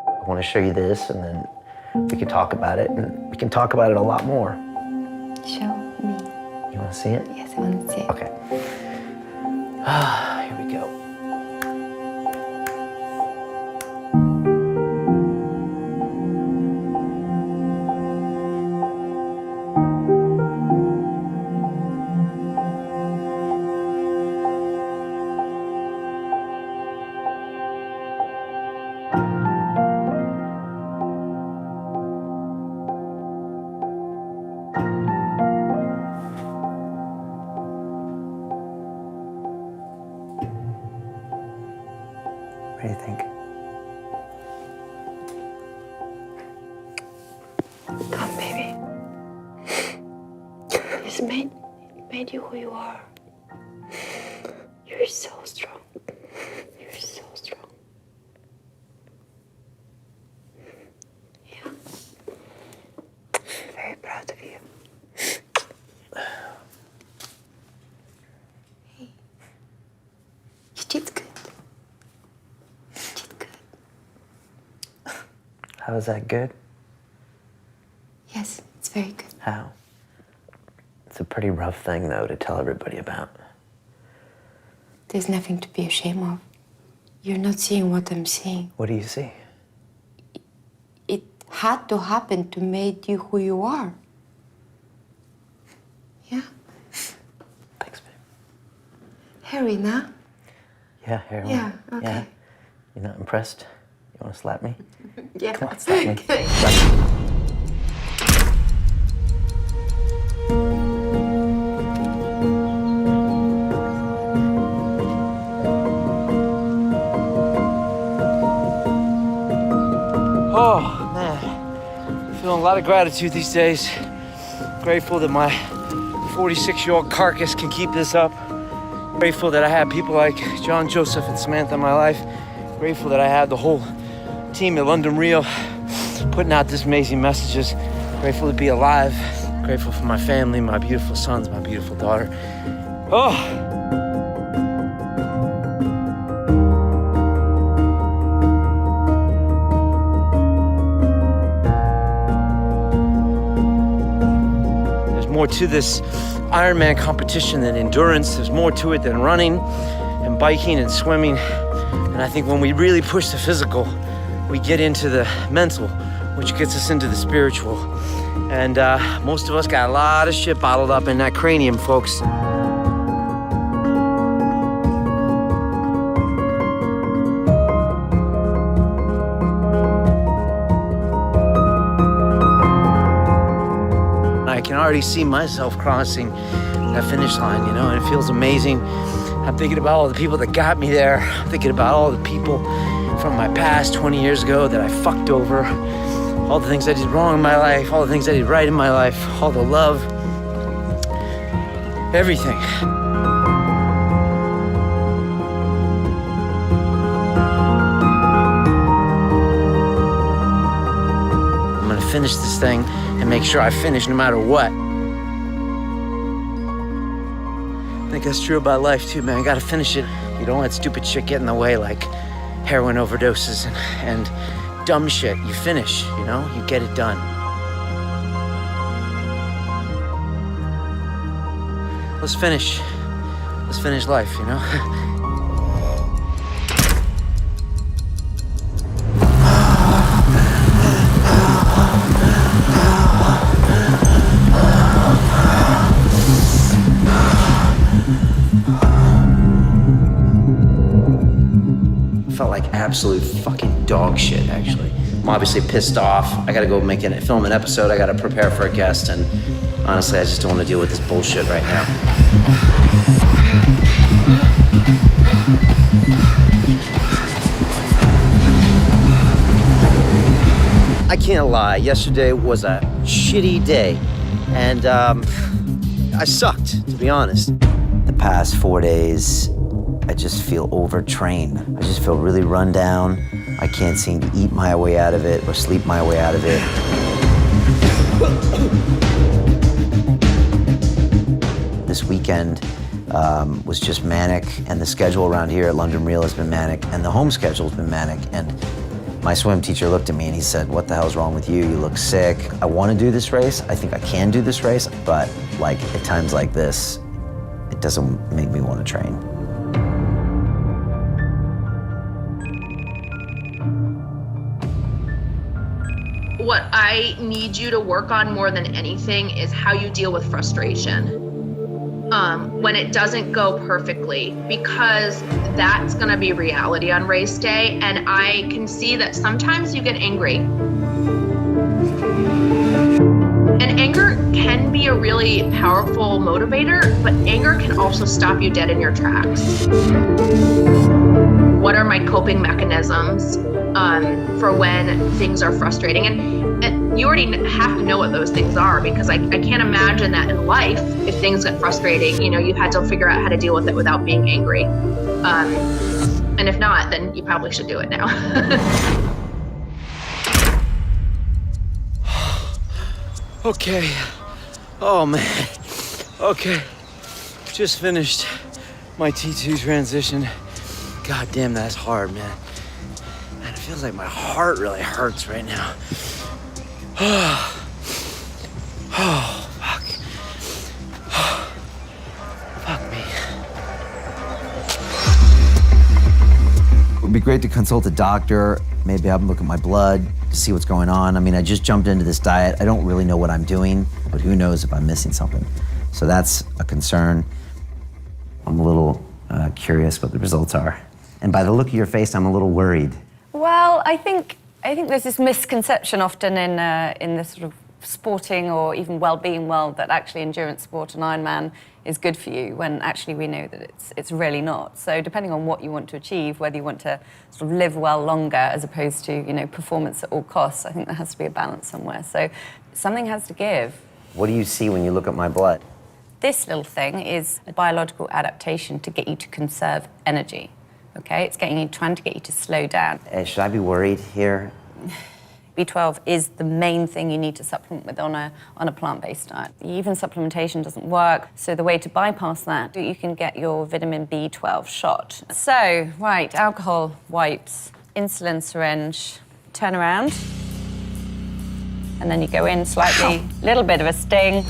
I want to show you this, and then we can talk about it, and we can talk about it a lot more. Show me. You want to see it? Yes, I want to see it. Okay. Here we go. What do you think? Come, baby. It's made you who you are. You're so strong. You're so strong. How is that good? Yes, it's very good. How? It's a pretty rough thing, though, to tell everybody about. There's nothing to be ashamed of. You're not seeing what I'm seeing. What do you see? It had to happen to make you who you are. Yeah. Thanks, babe. Heroin, huh? Yeah, heroin. Yeah, okay. Yeah. You're not impressed? You want to slap me? Yeah. Come on, slap me. Okay. Slap me. Oh, man. Feeling a lot of gratitude these days. Grateful that my 46-year-old carcass can keep this up. Grateful that I have people like John, Joseph, and Samantha in my life. Grateful that I have the whole team at London Real putting out this amazing messages. Grateful to be alive. Grateful for my family, my beautiful sons, my beautiful daughter. Oh. More to this Ironman competition than endurance. There's more to it than running and biking and swimming. And I think when we really push the physical, we get into the mental, which gets us into the spiritual. And most of us got a lot of shit bottled up in that cranium, folks. I can already see myself crossing that finish line, you know, and it feels amazing. I'm thinking about all the people that got me there. I'm thinking about all the people from my past 20 years ago that I fucked over. All the things I did wrong in my life, all the things I did right in my life, all the love, everything. I'm gonna finish this thing and make sure I finish no matter what. I think that's true about life too, man. You gotta finish it. You don't let stupid shit get in the way, like heroin overdoses and dumb shit. You finish, you know? You get it done. Let's finish. Let's finish life, you know? Felt like absolute fucking dog shit, actually. I'm obviously pissed off. I gotta go film an episode. I gotta prepare for a guest, and honestly, I just don't want to deal with this bullshit right now. I can't lie. Yesterday was a shitty day, and I sucked, to be honest. The past 4 days, I just feel overtrained. I just feel really run down. I can't seem to eat my way out of it or sleep my way out of it. This weekend was just manic, and the schedule around here at London Real has been manic, and the home schedule has been manic. And my swim teacher looked at me and he said, "What the hell's wrong with you? You look sick." I want to do this race. I think I can do this race, but like at times like this, it doesn't make me want to train. What I need you to work on more than anything is how you deal with frustration when it doesn't go perfectly, because that's going to be reality on race day. And I can see that sometimes you get angry. And anger can be a really powerful motivator, but anger can also stop you dead in your tracks. What are my coping mechanisms for when things are frustrating? And you already have to know what those things are, because I can't imagine that in life, if things get frustrating, you know, you've had to figure out how to deal with it without being angry. And if not, then you probably should do it now. Okay. Oh, man. Okay. Just finished my T2 transition. God damn, that's hard, man. I had a feels like my heart really hurts right now. Oh, fuck. Fuck me. It would be great to consult a doctor, maybe have them look at my blood to see what's going on. I mean, I just jumped into this diet. I don't really know what I'm doing, but who knows if I'm missing something. So that's a concern. I'm a little curious what the results are. And by the look of your face, I'm a little worried. Well, I think there's this misconception often in the sort of sporting or even well-being world that actually endurance sport and Ironman is good for you, when actually we know that it's really not. So depending on what you want to achieve, whether you want to sort of live well longer as opposed to, you know, performance at all costs, I think there has to be a balance somewhere. So something has to give. What do you see when you look at my blood? This little thing is a biological adaptation to get you to conserve energy. Okay, it's trying to get you to slow down. Should I be worried here? B12 is the main thing you need to supplement with on a plant-based diet. Even supplementation doesn't work, so the way to bypass that, you can get your vitamin B12 shot. So, right, alcohol wipes, insulin syringe, turn around, and then you go in slightly, little bit of a sting.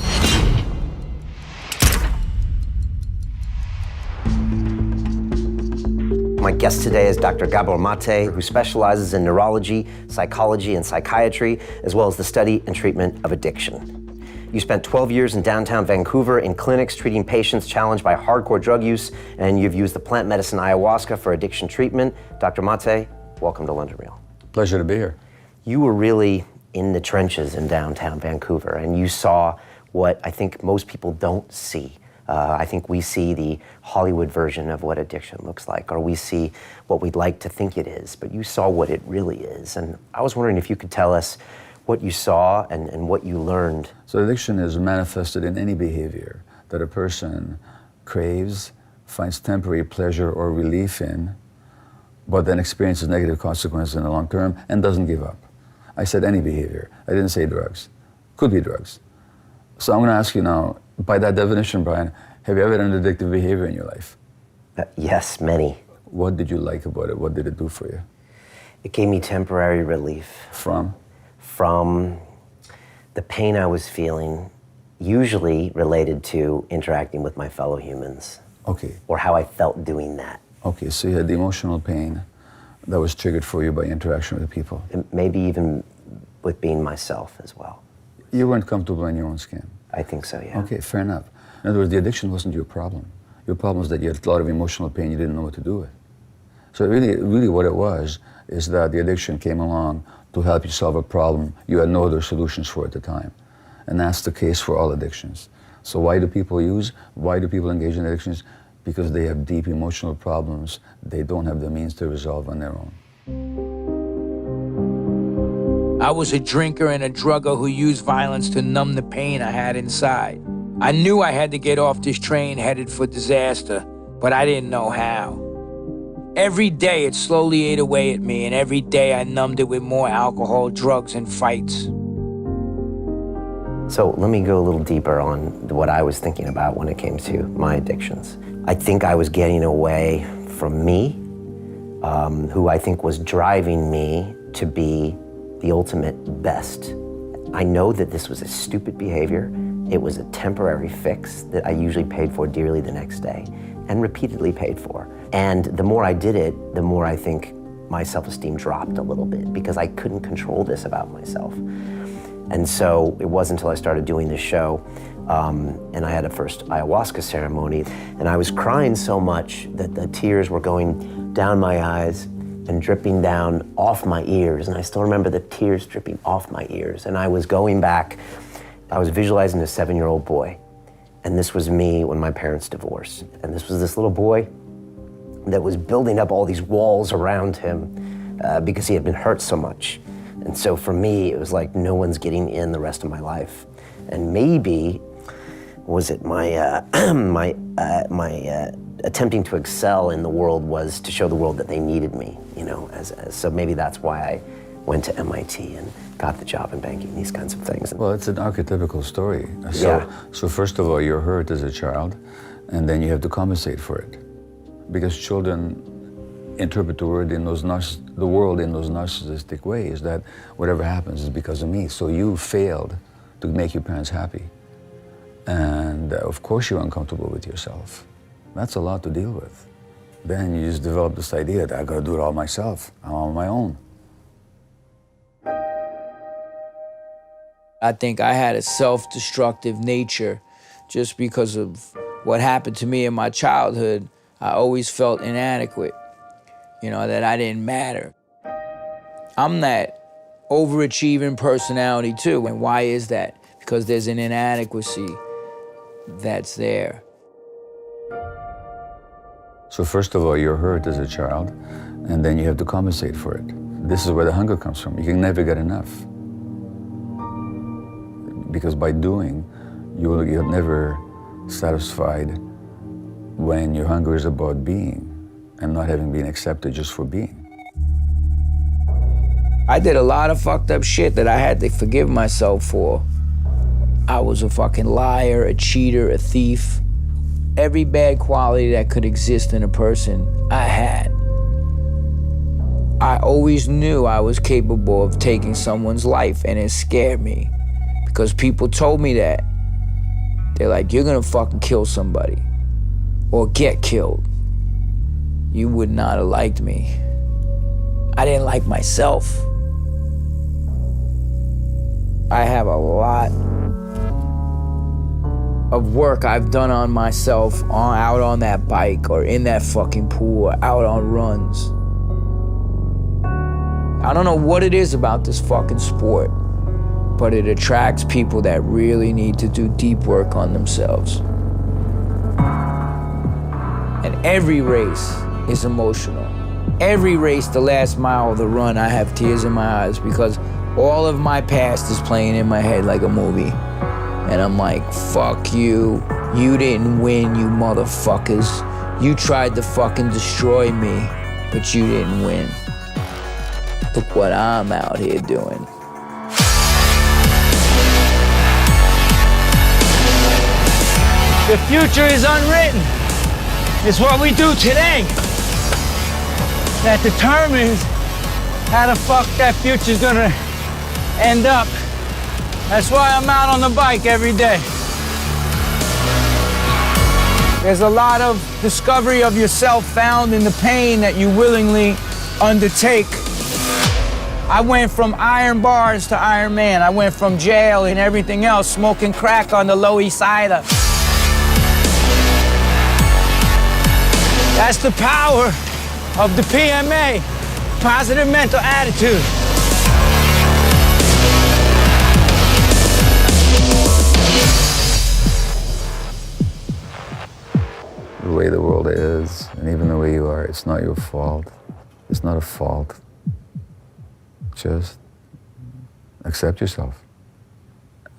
My guest today is Dr. Gabor Mate, who specializes in neurology, psychology, and psychiatry, as well as the study and treatment of addiction. You spent 12 years in downtown Vancouver in clinics treating patients challenged by hardcore drug use, and you've used the plant medicine ayahuasca for addiction treatment. Dr. Mate, welcome to London Real. Pleasure to be here. You were really in the trenches in downtown Vancouver, and you saw what I think most people don't see. I think we see the Hollywood version of what addiction looks like, or we see what we'd like to think it is, but you saw what it really is. And I was wondering if you could tell us what you saw and what you learned. So addiction is manifested in any behavior that a person craves, finds temporary pleasure or relief in, but then experiences negative consequences in the long term and doesn't give up. I said any behavior. I didn't say drugs. Could be drugs. So I'm going to ask you now, by that definition, Brian, have you ever had an addictive behavior in your life? Yes, many. What did you like about it? What did it do for you? It gave me temporary relief. From? From the pain I was feeling, usually related to interacting with my fellow humans. Okay. Or how I felt doing that. Okay, so you had the emotional pain that was triggered for you by interaction with people. And maybe even with being myself as well. You weren't comfortable in your own skin. I think so, yeah. Okay, fair enough. In other words, the addiction wasn't your problem. Your problem was that you had a lot of emotional pain you didn't know what to do with. So really what it was is that the addiction came along to help you solve a problem you had no other solutions for at the time. And that's the case for all addictions. So why do people engage in addictions? Because they have deep emotional problems they don't have the means to resolve on their own. I was a drinker and a drugger who used violence to numb the pain I had inside. I knew I had to get off this train headed for disaster, but I didn't know how. Every day it slowly ate away at me, and every day I numbed it with more alcohol, drugs, and fights. So let me go a little deeper on what I was thinking about when it came to my addictions. I think I was getting away from me, who I think was driving me to be the ultimate best. I know that this was a stupid behavior. It was a temporary fix that I usually paid for dearly the next day and repeatedly paid for. And the more I did it, the more I think my self-esteem dropped a little bit because I couldn't control this about myself. And so it wasn't until I started doing this show and I had a first ayahuasca ceremony and I was crying so much that the tears were going down my eyes and dripping down off my ears. And I still remember the tears dripping off my ears. And I was going back, I was visualizing a 7-year-old boy. And this was me when my parents divorced. And this was this little boy that was building up all these walls around him because he had been hurt so much. And so for me, it was like no one's getting in the rest of my life. And maybe, was it my attempting to excel in the world was to show the world that they needed me, you know, so maybe that's why I went to MIT and got the job in banking, these kinds of things. Well, it's an archetypical story. So first of all, you're hurt as a child, and then you have to compensate for it. Because children interpret the world in those narcissistic ways, that whatever happens is because of me. So you failed to make your parents happy. And of course you're uncomfortable with yourself. That's a lot to deal with. Then you just develop this idea that I gotta do it all myself. I'm on my own. I think I had a self-destructive nature just because of what happened to me in my childhood. I always felt inadequate, you know, that I didn't matter. I'm that overachieving personality too, and why is that? Because there's an inadequacy that's there. So first of all, you're hurt as a child, and then you have to compensate for it. This is where the hunger comes from. You can never get enough. Because by doing, you're never satisfied when your hunger is about being and not having been accepted just for being. I did a lot of fucked up shit that I had to forgive myself for. I was a fucking liar, a cheater, a thief. Every bad quality that could exist in a person, I had. I always knew I was capable of taking someone's life, and it scared me. Because people told me that. They're like, you're gonna fucking kill somebody or get killed. You would not have liked me. I didn't like myself. I have a lot of work I've done on myself out on that bike or in that fucking pool or out on runs. I don't know what it is about this fucking sport, but it attracts people that really need to do deep work on themselves. And every race is emotional. Every race, the last mile of the run, I have tears in my eyes because all of my past is playing in my head like a movie. And I'm like, fuck you. You didn't win, you motherfuckers. You tried to fucking destroy me, but you didn't win. Look what I'm out here doing. The future is unwritten. It's what we do today that determines how the fuck that future's gonna end up. That's why I'm out on the bike every day. There's a lot of discovery of yourself found in the pain that you willingly undertake. I went from iron bars to Ironman. I went from jail and everything else, smoking crack on the Lower East Side. That's the power of the PMA, positive mental attitude. The way the world is, and even the way you are, it's not your fault. It's not a fault. Just accept yourself.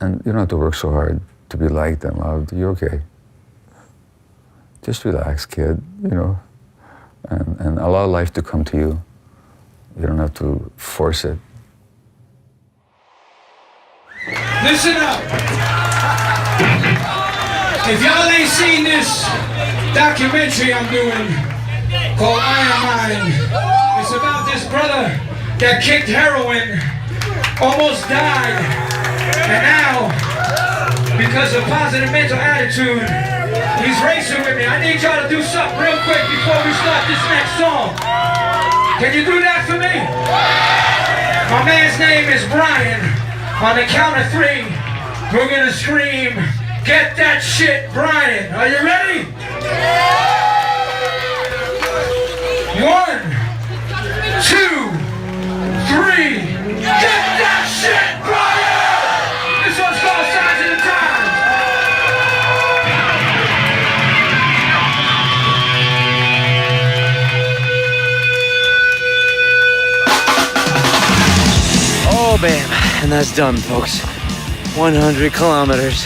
And you don't have to work so hard to be liked and loved. You're okay. Just relax, kid, you know, and allow life to come to you. You don't have to force it. Listen up. If y'all ain't seen this documentary I'm doing called Ironmind, it's about this brother that kicked heroin, almost died, and now, because of positive mental attitude, he's racing with me. I need y'all to do something real quick before we start this next song. Can you do that for me? My man's name is Brian. On the count of 3, we're gonna scream, "Get that shit, Brian." Are you ready? 1, 2, 3. Get that shit, Brian! This one's called Signs of the Times. Oh, bam. And that's done, folks. 100 kilometers.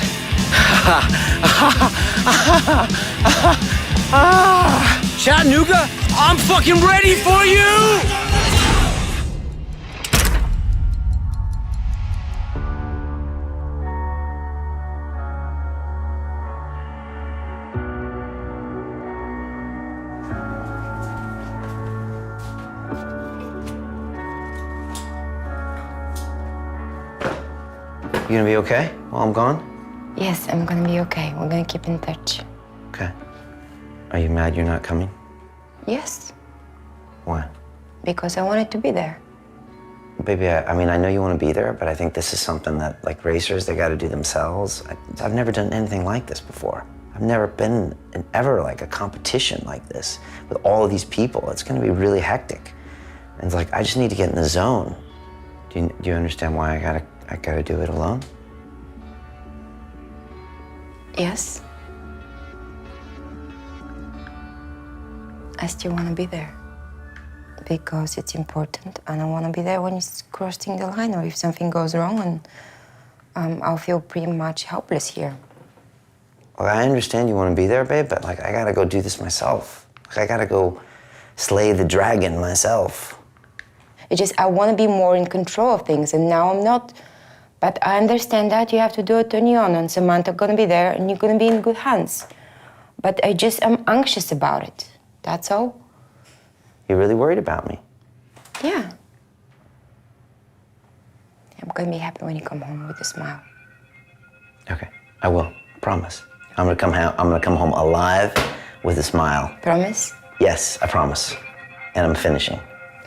Chattanooga, I'm fucking ready for you! You gonna be okay while I'm gone? Yes, I'm gonna be okay. We're gonna keep in touch. Okay. Are you mad you're not coming? Yes, Why? because I wanted to be there. Baby, I mean, I know you want to be there, but I think this is something that, like, racers, they got to do themselves. I've never done anything like this before. I've never been in ever, like, a competition like this with all of these people. It's going to be really hectic. And it's like, I just need to get in the zone. Do you understand why I gotta do it alone? Yes. I still want to be there because it's important, and I want to be there when it's crossing the line or if something goes wrong, and I'll feel pretty much helpless here. Well, I understand you want to be there, babe, but, like, I gotta go do this myself. Like, I gotta go slay the dragon myself. It's just I want to be more in control of things, and now I'm not. But I understand that you have to do it on your own, and Samantha's gonna be there, and you're gonna be in good hands. But I'm anxious about it. That's all. You're really worried about me? Yeah. I'm gonna be happy when you come home with a smile. Okay, I will. I promise. I'm gonna come home alive with a smile. Promise? Yes, I promise. And I'm finishing.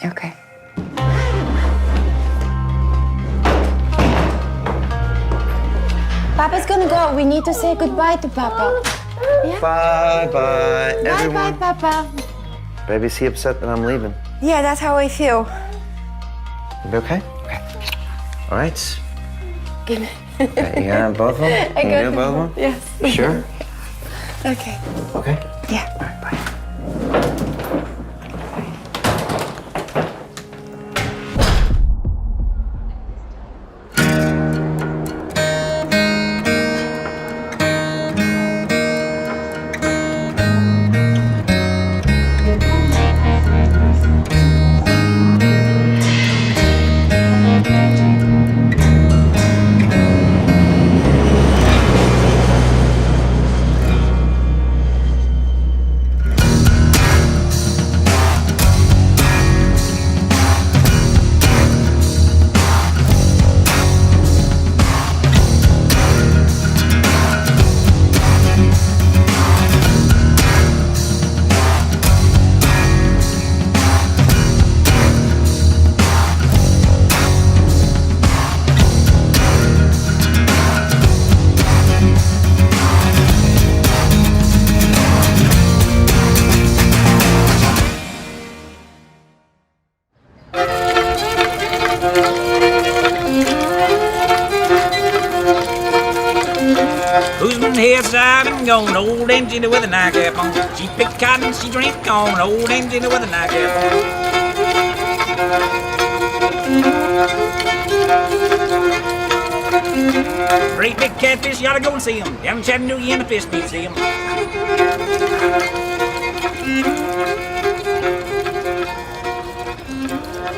Okay. Papa's gonna go. We need to say goodbye to Papa. Yeah? Bye-bye, everyone. Bye-bye, Papa. Baby, is he upset that I'm leaving? Yeah, that's how I feel. You be okay? Okay. All right. Give me. Okay, you got both of them? I You got do both of them? Yes. You sure? Okay. Okay. Yeah. All right, bye. Who's been here side and gone? Old Angie with a nightcap on. She picked cotton, she drank on. Old Angie with a nightcap on. Great big catfish, you ought to go and see them. Down in Chattanooga in the Fish Museum.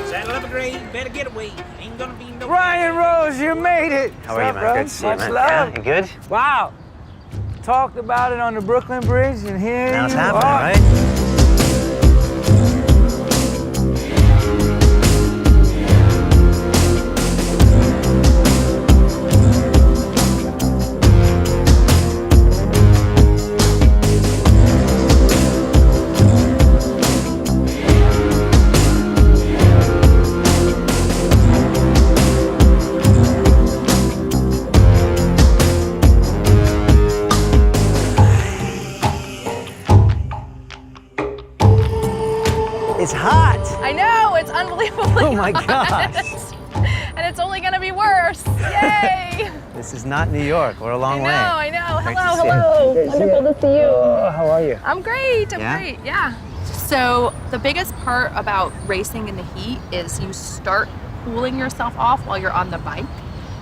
Saddle up a grave, better get away. Ain't gonna be no. Ryan Rose, you made it. How are you, man? Good to see you, Much man. love. Yeah, you good? Wow. Talked about it on the Brooklyn Bridge, and here Now it's you happening, are. right? It's hot. I know, it's unbelievably Oh my hot. gosh. And it's only gonna be worse. Yay! This is not New York. We're a long way. I know. Great Hello, to see you. hello. Good to see you. Wonderful to see you. Oh, how are you? I'm great. I'm Yeah? great. Yeah. So the biggest part about racing in the heat is you start cooling yourself off while you're on the bike,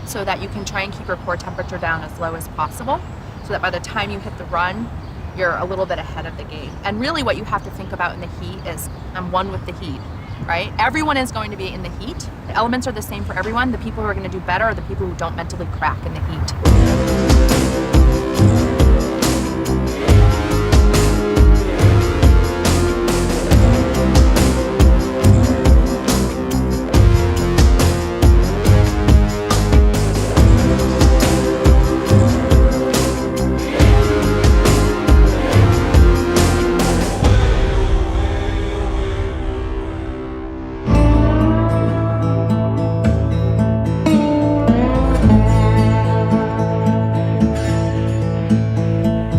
so that you can try and keep your core temperature down as low as possible, so that by the time you hit the run, you're a little bit ahead of the game. And really what you have to think about in the heat is, I'm one with the heat, right? Everyone is going to be in the heat. The elements are the same for everyone. The people who are going to do better are the people who don't mentally crack in the heat.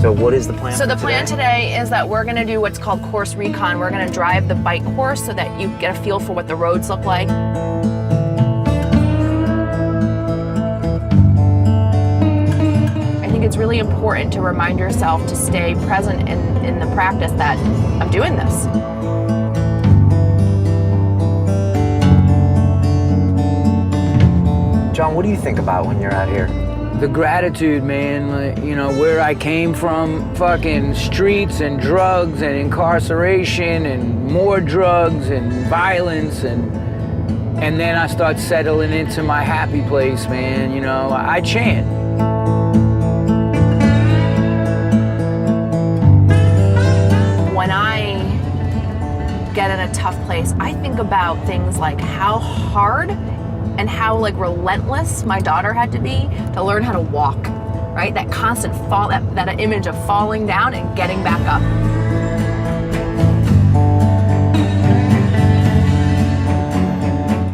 So what is the plan So for the plan today is that we're gonna do what's called course recon. We're gonna drive the bike course so that you get a feel for what the roads look like. I think it's really important to remind yourself to stay present in the practice that I'm doing this. John, what do you think about when you're out here? The gratitude, man, like, you know, where I came from, fucking streets and drugs and incarceration and more drugs and violence and then I start settling into my happy place, man, you know, I chant. When I get in a tough place, I think about things like how hard and how like relentless my daughter had to be to learn how to walk, right? That constant fall, that image of falling down and getting back up.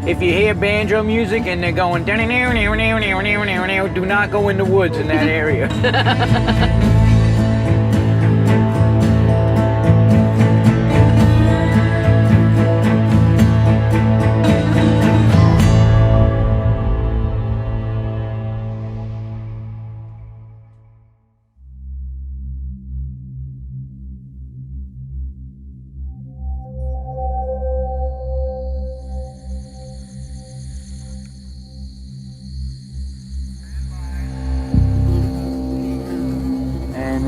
If you hear banjo music and they're going, do not go in the woods in that area.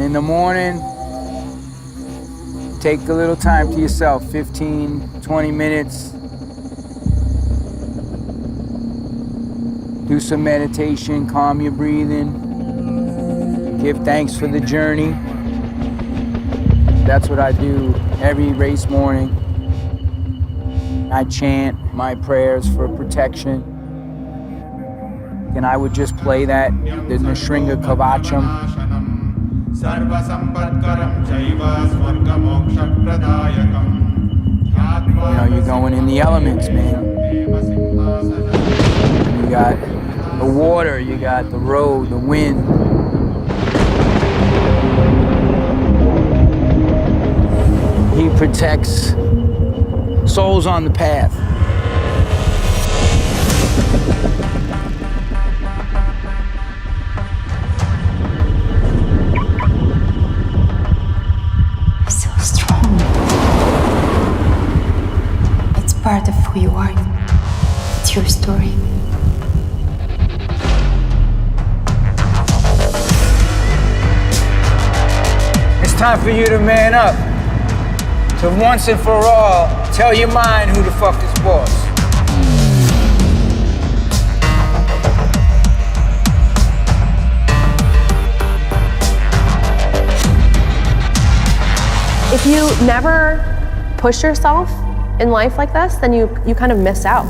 In the morning, take a little time to yourself, 15, 20 minutes. Do some meditation, calm your breathing. Give thanks for the journey. That's what I do every race morning. I chant my prayers for protection. And I would just play that, the Nishringa Kavacham. You know, you're going in the elements, man. You got the water, you got the road, the wind. He protects souls on the path. Part of who you are. It's your story. It's time for you to man up. To once and for all, tell your mind who the fuck is boss. If you never push yourself in life like this, then you kind of miss out.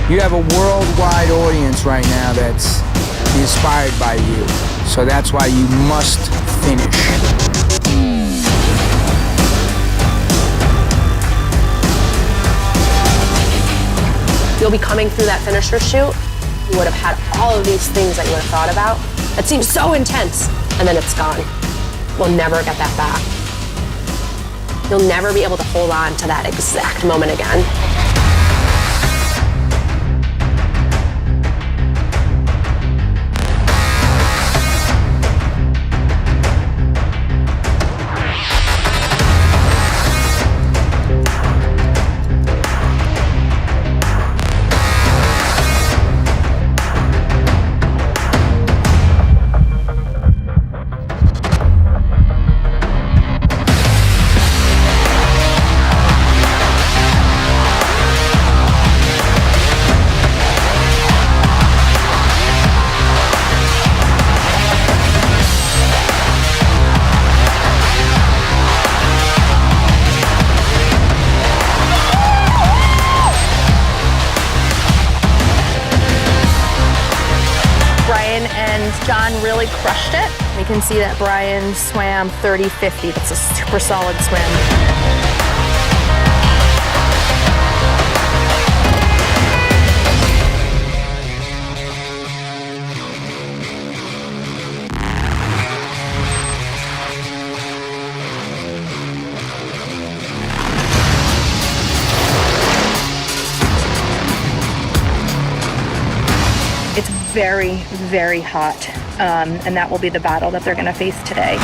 You have a worldwide audience right now that's inspired by you. So that's why you must finish. You'll be coming through that finisher chute. You would have had all of these things that you would have thought about. That seems so intense, and then it's gone. We'll never get that back. You'll never be able to hold on to that exact moment again. can see that Brian swam 30-50. That's a super solid swim. It's very, very hot, and that will be the battle that they're going to face today.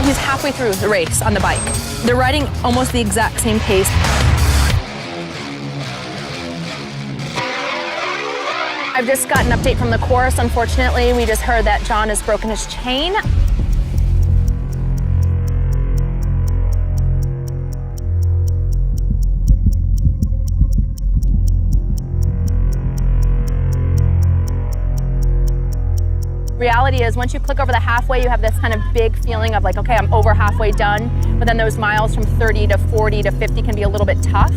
He's halfway through the race on the bike. They're riding almost the exact same pace. I've just got an update from the course. Unfortunately, we just heard that John has broken his chain. Reality is, once you click over the halfway, you have this kind of big feeling of like, okay, I'm over halfway done. But then those miles from 30 to 40 to 50 can be a little bit tough.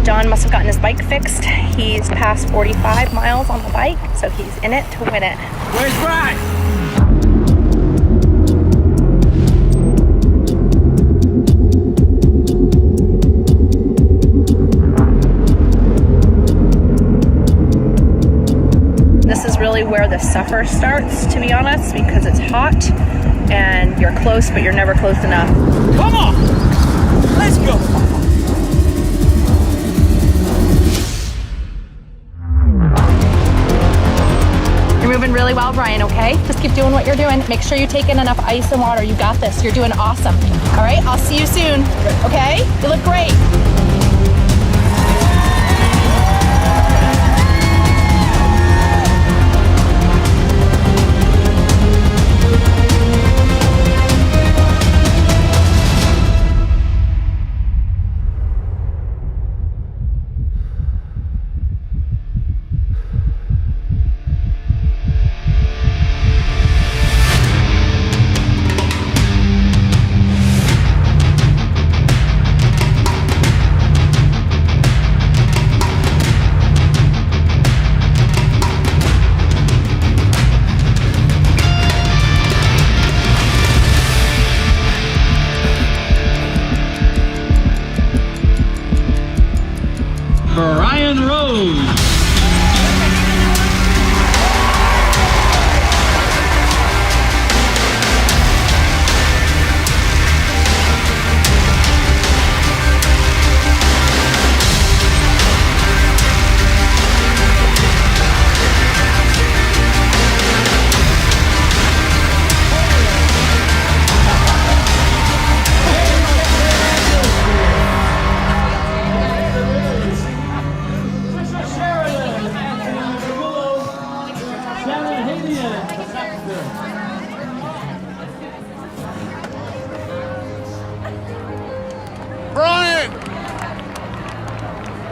John must have gotten his bike fixed. He's past 45 miles on the bike, so he's in it to win it. Where's Brian? This is really where the suffer starts, to be honest, because it's hot and you're close, but you're never close enough. Come on! Let's go! You're moving really well, Brian, okay? Just keep doing what you're doing. Make sure you take in enough ice and water. You got this. You're doing awesome. All right, I'll see you soon, okay? You look great. Brian Rose.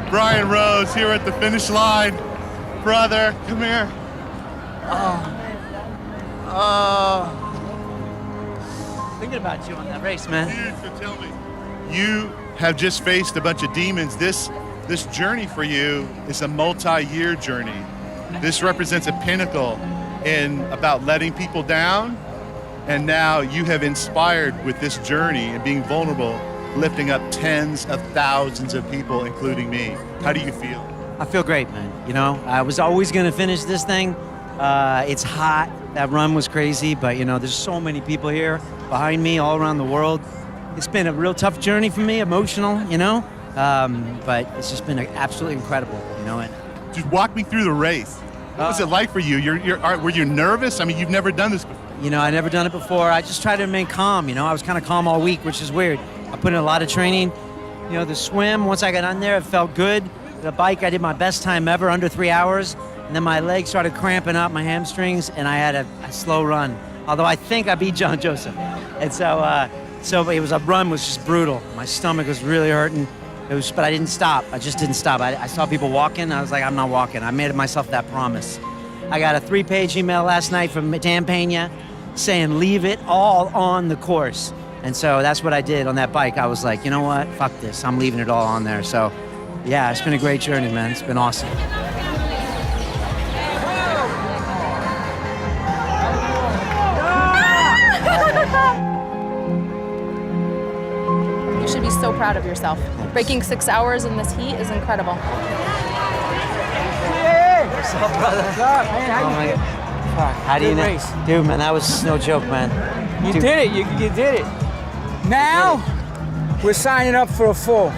Brian Rose here at the finish line. Brother, come here. Thinking about you on that race, man. Dude, so tell me, you have just faced a bunch of demons. This journey for you is a multi-year journey. This represents a pinnacle in about letting people down, and now you have inspired with this journey and being vulnerable, lifting up tens of thousands of people, including me. How do you feel? I feel great, man. You know, I was always gonna finish this thing. It's hot. That run was crazy, but you know, there's so many people here behind me all around the world. It's been a real tough journey for me, emotional, you know, but it's just been absolutely incredible, you know. And just walk me through the race. What was it like for you? Were you nervous? I mean, you've never done this before. You know, I never done it before. I just tried to remain calm, you know. I was kind of calm all week, which is weird. I put in a lot of training. You know, the swim, once I got on there, it felt good. The bike, I did my best time ever, under 3 hours. And then my legs started cramping up, my hamstrings, and I had a slow run. Although I think I beat John Joseph. And so So it was a run was just brutal. My stomach was really hurting. But I didn't stop. I just didn't stop. I saw people walking. I was like, I'm not walking. I made myself that promise. I got a 3-page email last night from Dan Pena saying, leave it all on the course. And so that's what I did on that bike. I was like, you know what? Fuck this. I'm leaving it all on there. So yeah, it's been a great journey, man. It's been awesome. You should be so proud of yourself. Breaking 6 hours in this heat is incredible. Hey! What's up, brother? What's up, man? How you doing? How do you know? Dude, man, that was no joke, man. You did it. You did it. Now, we're signing up for a full.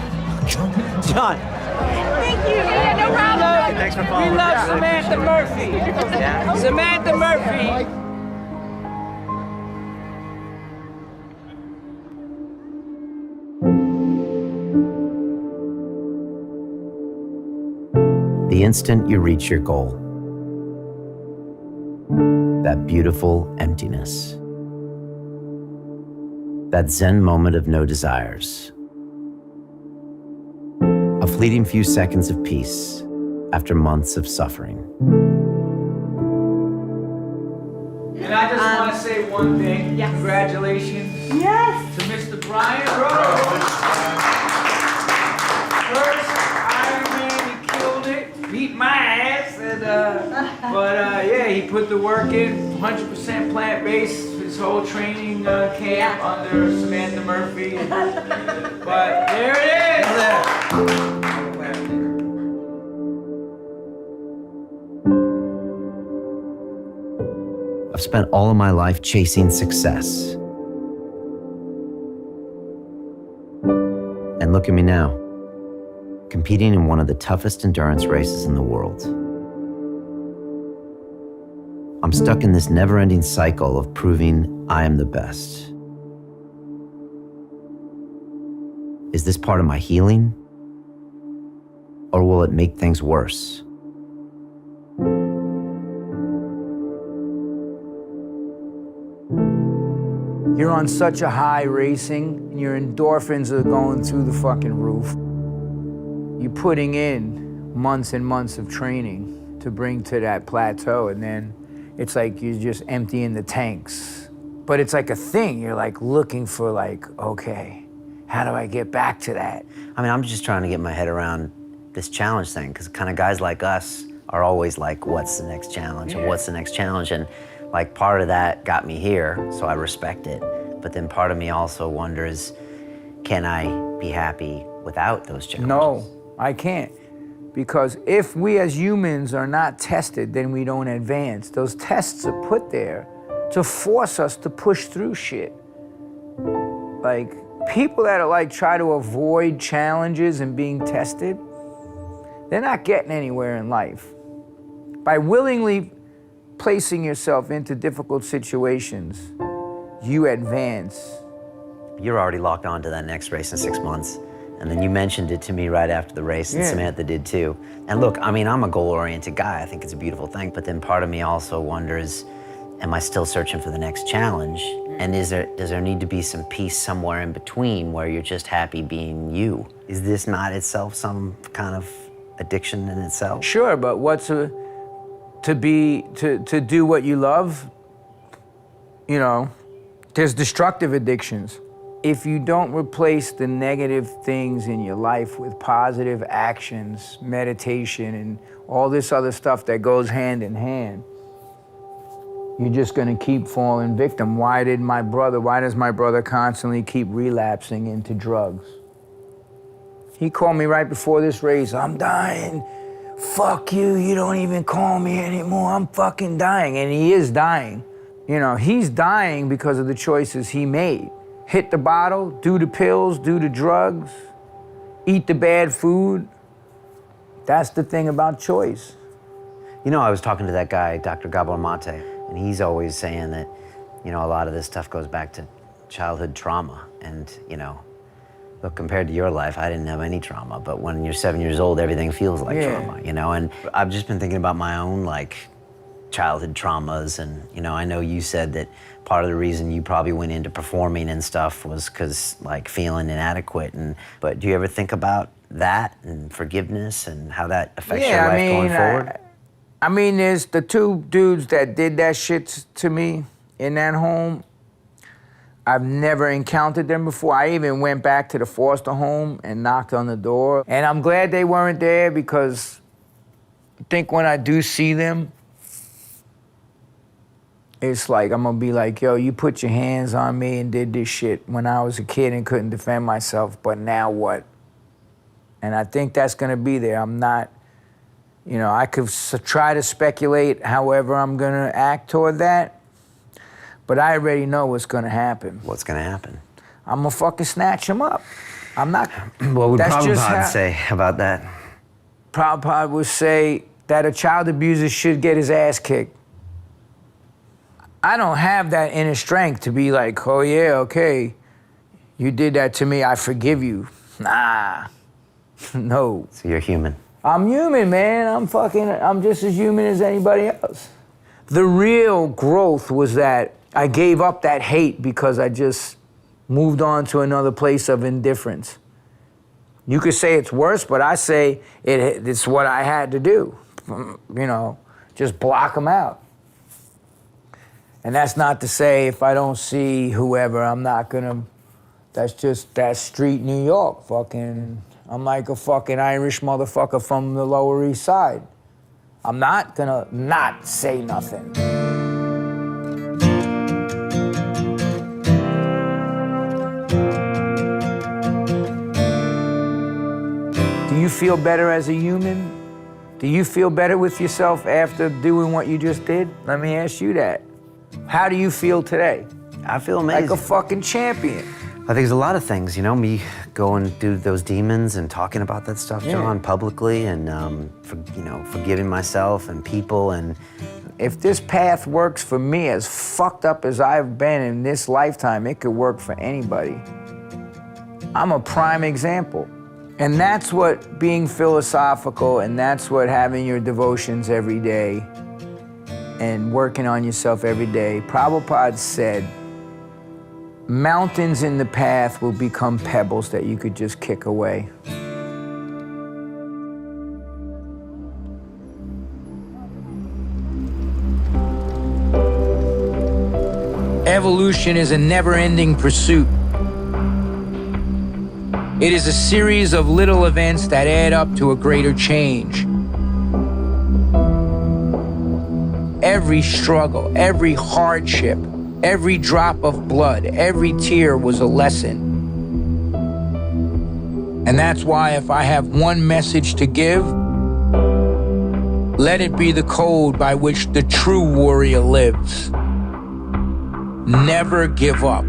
John. Thank you. Yeah, no problem. Thanks for following. We love Samantha Murphy. Yeah. Samantha Murphy. The instant you reach your goal, that beautiful emptiness, that Zen moment of no desires, a fleeting few seconds of peace after months of suffering. And I just want to say one thing. Yes. Congratulations. Yes. To Mr. Brian Rose. First Ironman, he killed it. Beat my ass. And, yeah, he put the work in. 100% plant-based. His whole training camp under Samantha Murphy. But there it is. I've spent all of my life chasing success. And look at me now, competing in one of the toughest endurance races in the world. I'm stuck in this never-ending cycle of proving I am the best. Is this part of my healing? Or will it make things worse? You're on such a high racing, and your endorphins are going through the fucking roof. You're putting in months and months of training to bring to that plateau, and then it's like you're just emptying the tanks. But it's like a thing. You're like looking for like, okay, how do I get back to that? I mean, I'm just trying to get my head around this challenge thing, because kind of guys like us are always like, what's the next challenge? And what's the next challenge? And like part of that got me here, so I respect it. But then part of me also wonders, can I be happy without those challenges? No, I can't. Because if we as humans are not tested, then we don't advance. Those tests are put there to force us to push through shit. Like, people that are like try to avoid challenges and being tested, they're not getting anywhere in life. By willingly placing yourself into difficult situations, you advance. You're already locked on to that next race in 6 months. And then you mentioned it to me right after the race, and Samantha did too. And look, I mean, I'm a goal-oriented guy. I think it's a beautiful thing. But then part of me also wonders, am I still searching for the next challenge? And does there need to be some peace somewhere in between where you're just happy being you? Is this not itself some kind of addiction in itself? Sure, but to do what you love, you know, there's destructive addictions. If you don't replace the negative things in your life with positive actions, meditation, and all this other stuff that goes hand in hand, you're just gonna keep falling victim. Why does my brother constantly keep relapsing into drugs? He called me right before this race, I'm dying. Fuck you, you don't even call me anymore, I'm fucking dying. And he is dying. You know, he's dying because of the choices he made. Hit the bottle, do the pills, do the drugs, eat the bad food. That's the thing about choice. You know, I was talking to that guy, Dr. Gabor Mate, and he's always saying that, you know, a lot of this stuff goes back to childhood trauma. And, you know, look, compared to your life, I didn't have any trauma, but when you're 7 years old, everything feels like trauma, you know? And I've just been thinking about my own, like, childhood traumas, and, you know, I know you said that part of the reason you probably went into performing and stuff was because like feeling inadequate. But do you ever think about that and forgiveness and how that affects your life going forward? I mean, there's the two dudes that did that shit to me in that home. I've never encountered them before. I even went back to the foster home and knocked on the door. And I'm glad they weren't there because I think when I do see them, it's like I'm gonna be like, yo, you put your hands on me and did this shit when I was a kid and couldn't defend myself, but now what? And I think that's gonna be there. I'm not, you know, I could try to speculate however I'm gonna act toward that, but I already know what's gonna happen. What's gonna happen? I'm gonna fucking snatch him up. I'm not. What would Prabhupada say about that? Prabhupada would say that a child abuser should get his ass kicked. I don't have that inner strength to be like, oh yeah, okay, you did that to me, I forgive you. Nah, no. So you're human. I'm human, man. I'm just as human as anybody else. The real growth was that I gave up that hate because I just moved on to another place of indifference. You could say it's worse, but I say it's what I had to do. You know, just block them out. And that's not to say if I don't see whoever, I'm not gonna, that's street New York, fucking, I'm like a fucking Irish motherfucker from the Lower East Side. I'm not gonna not say nothing. Do you feel better as a human? Do you feel better with yourself after doing what you just did? Let me ask you that. How do you feel today? I feel amazing. Like a fucking champion. I think there's a lot of things, you know, me going through those demons and talking about that stuff, John, publicly, and forgiving myself and people. And if this path works for me, as fucked up as I've been in this lifetime, it could work for anybody. I'm a prime example. And that's what being philosophical, and that's what having your devotions every day and working on yourself every day. Prabhupada said, mountains in the path will become pebbles that you could just kick away. Evolution is a never-ending pursuit. It is a series of little events that add up to a greater change. Every struggle, every hardship, every drop of blood, every tear was a lesson. And that's why if I have one message to give, let it be the code by which the true warrior lives. Never give up.